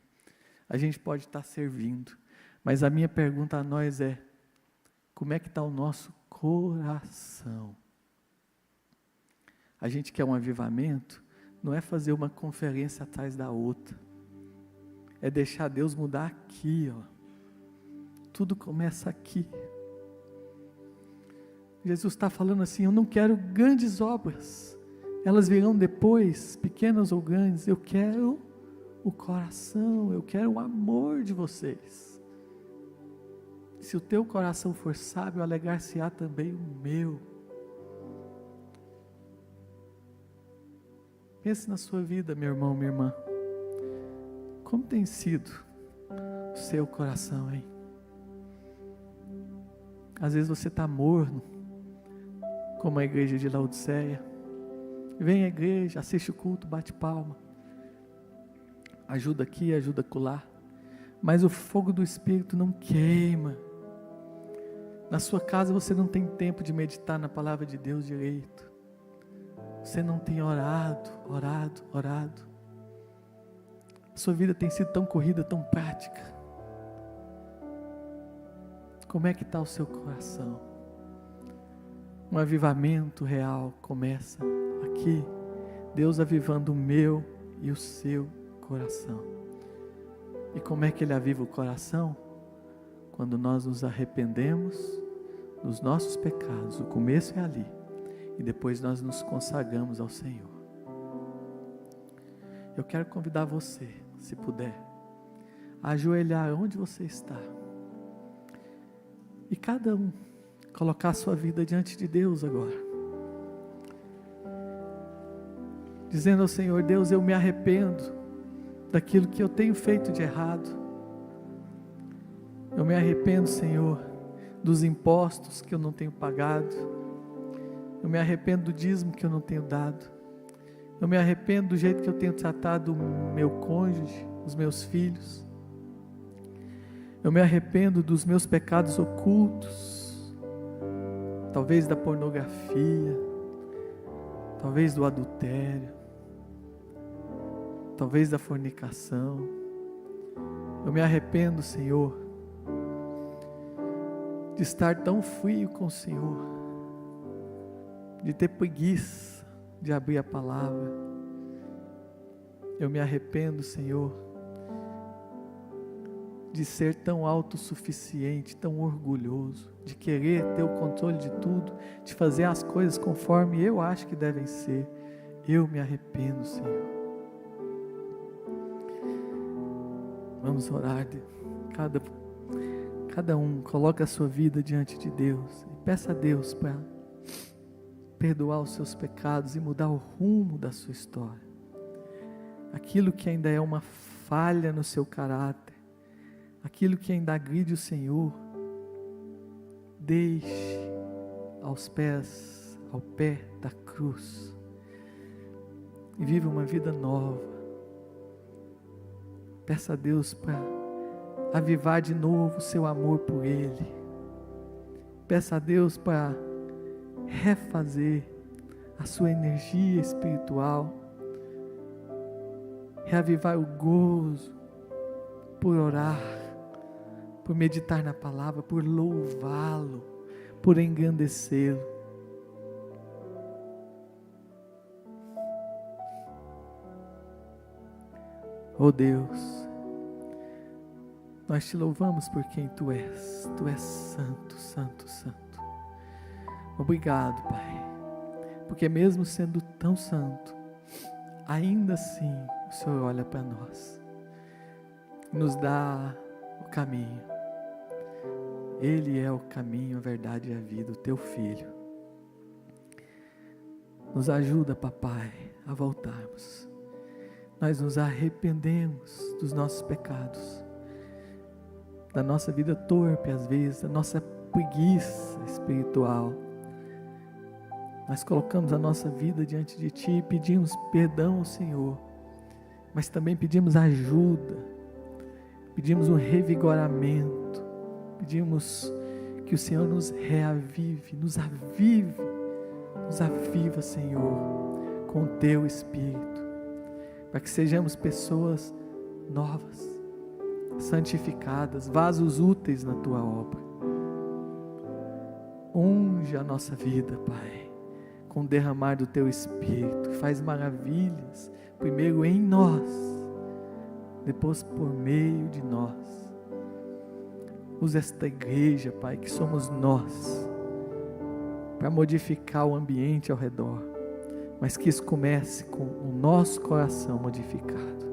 a gente pode estar servindo, mas a minha pergunta a nós é: como é que está o nosso coração? A gente quer um avivamento, não é fazer uma conferência atrás da outra, é deixar Deus mudar aqui, ó. Tudo começa aqui. Jesus está falando assim: eu não quero grandes obras, elas virão depois, pequenas ou grandes, eu quero o coração, eu quero o amor de vocês. Se o teu coração for sábio, alegrar-se-á também o meu. Pense na sua vida, meu irmão, minha irmã. Como tem sido o seu coração, hein? Às vezes você está morno, como a igreja de Laodiceia. Vem à igreja, assiste o culto, bate palma. Ajuda aqui, ajuda acolá. Mas o fogo do Espírito não queima. Na sua casa você não tem tempo de meditar na palavra de Deus direito. Você não tem orado. A sua vida tem sido tão corrida, tão prática. Como é que está o seu coração? Um avivamento real começa aqui. Deus avivando o meu e o seu coração. E como é que Ele aviva o coração? Quando nós nos arrependemos dos nossos pecados. O começo é ali. E depois nós nos consagramos ao Senhor. Eu quero convidar você, se puder, a ajoelhar onde você está. E cada um colocar a sua vida diante de Deus agora. Dizendo ao Senhor: Deus, eu me arrependo daquilo que eu tenho feito de errado. Eu me arrependo, Senhor, dos impostos que eu não tenho pagado. Eu me arrependo do dízimo que eu não tenho dado. Eu me arrependo do jeito que eu tenho tratado o meu cônjuge, os meus filhos. Eu me arrependo dos meus pecados ocultos, talvez da pornografia, talvez do adultério, talvez da fornicação. Eu me arrependo, Senhor, de estar tão frio com o Senhor, de ter preguiça de abrir a palavra. Eu me arrependo, Senhor, de ser tão autossuficiente, tão orgulhoso, de querer ter o controle de tudo, de fazer as coisas conforme eu acho que devem ser. Eu me arrependo, Senhor. Vamos orar. Cada um coloca a sua vida diante de Deus e peça a Deus para perdoar os seus pecados e mudar o rumo da sua história. Aquilo que ainda é uma falha no seu caráter, aquilo que ainda agride o Senhor, deixe ao pé da cruz e viva uma vida nova. Peça a Deus para avivar de novo o seu amor por Ele. Peça a Deus para refazer a sua energia espiritual, reavivar o gozo por orar, por meditar na palavra, por louvá-lo, por engrandecê-lo. Oh Deus, nós te louvamos por quem Tu és santo, santo, santo. Obrigado, Pai, porque mesmo sendo tão santo, ainda assim o Senhor olha para nós, nos dá o caminho. Ele é o caminho, a verdade e a vida, o Teu Filho. Nos ajuda, Papai, a voltarmos. Nós nos arrependemos dos nossos pecados, da nossa vida torpe às vezes, da nossa preguiça espiritual. Nós colocamos a nossa vida diante de Ti e pedimos perdão ao Senhor, mas também pedimos ajuda, pedimos um revigoramento, pedimos que o Senhor nos reavive, nos aviva, Senhor, com o Teu Espírito, para que sejamos pessoas novas, santificadas, vasos úteis na Tua obra. Unge a nossa vida, Pai, com o derramar do Teu Espírito. Faz maravilhas, primeiro em nós, depois por meio de nós. Usa esta igreja, Pai, que somos nós, para modificar o ambiente ao redor, mas que isso comece com o nosso coração modificado.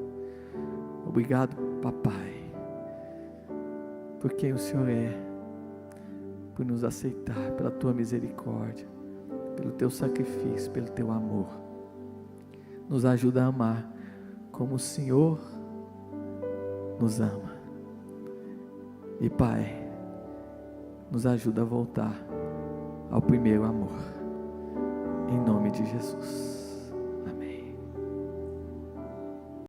Obrigado, papai, por quem o Senhor é, por nos aceitar, pela tua misericórdia, pelo teu sacrifício, pelo teu amor. Nos ajuda a amar como o Senhor nos ama. E Pai, nos ajuda a voltar ao primeiro amor, em nome de Jesus.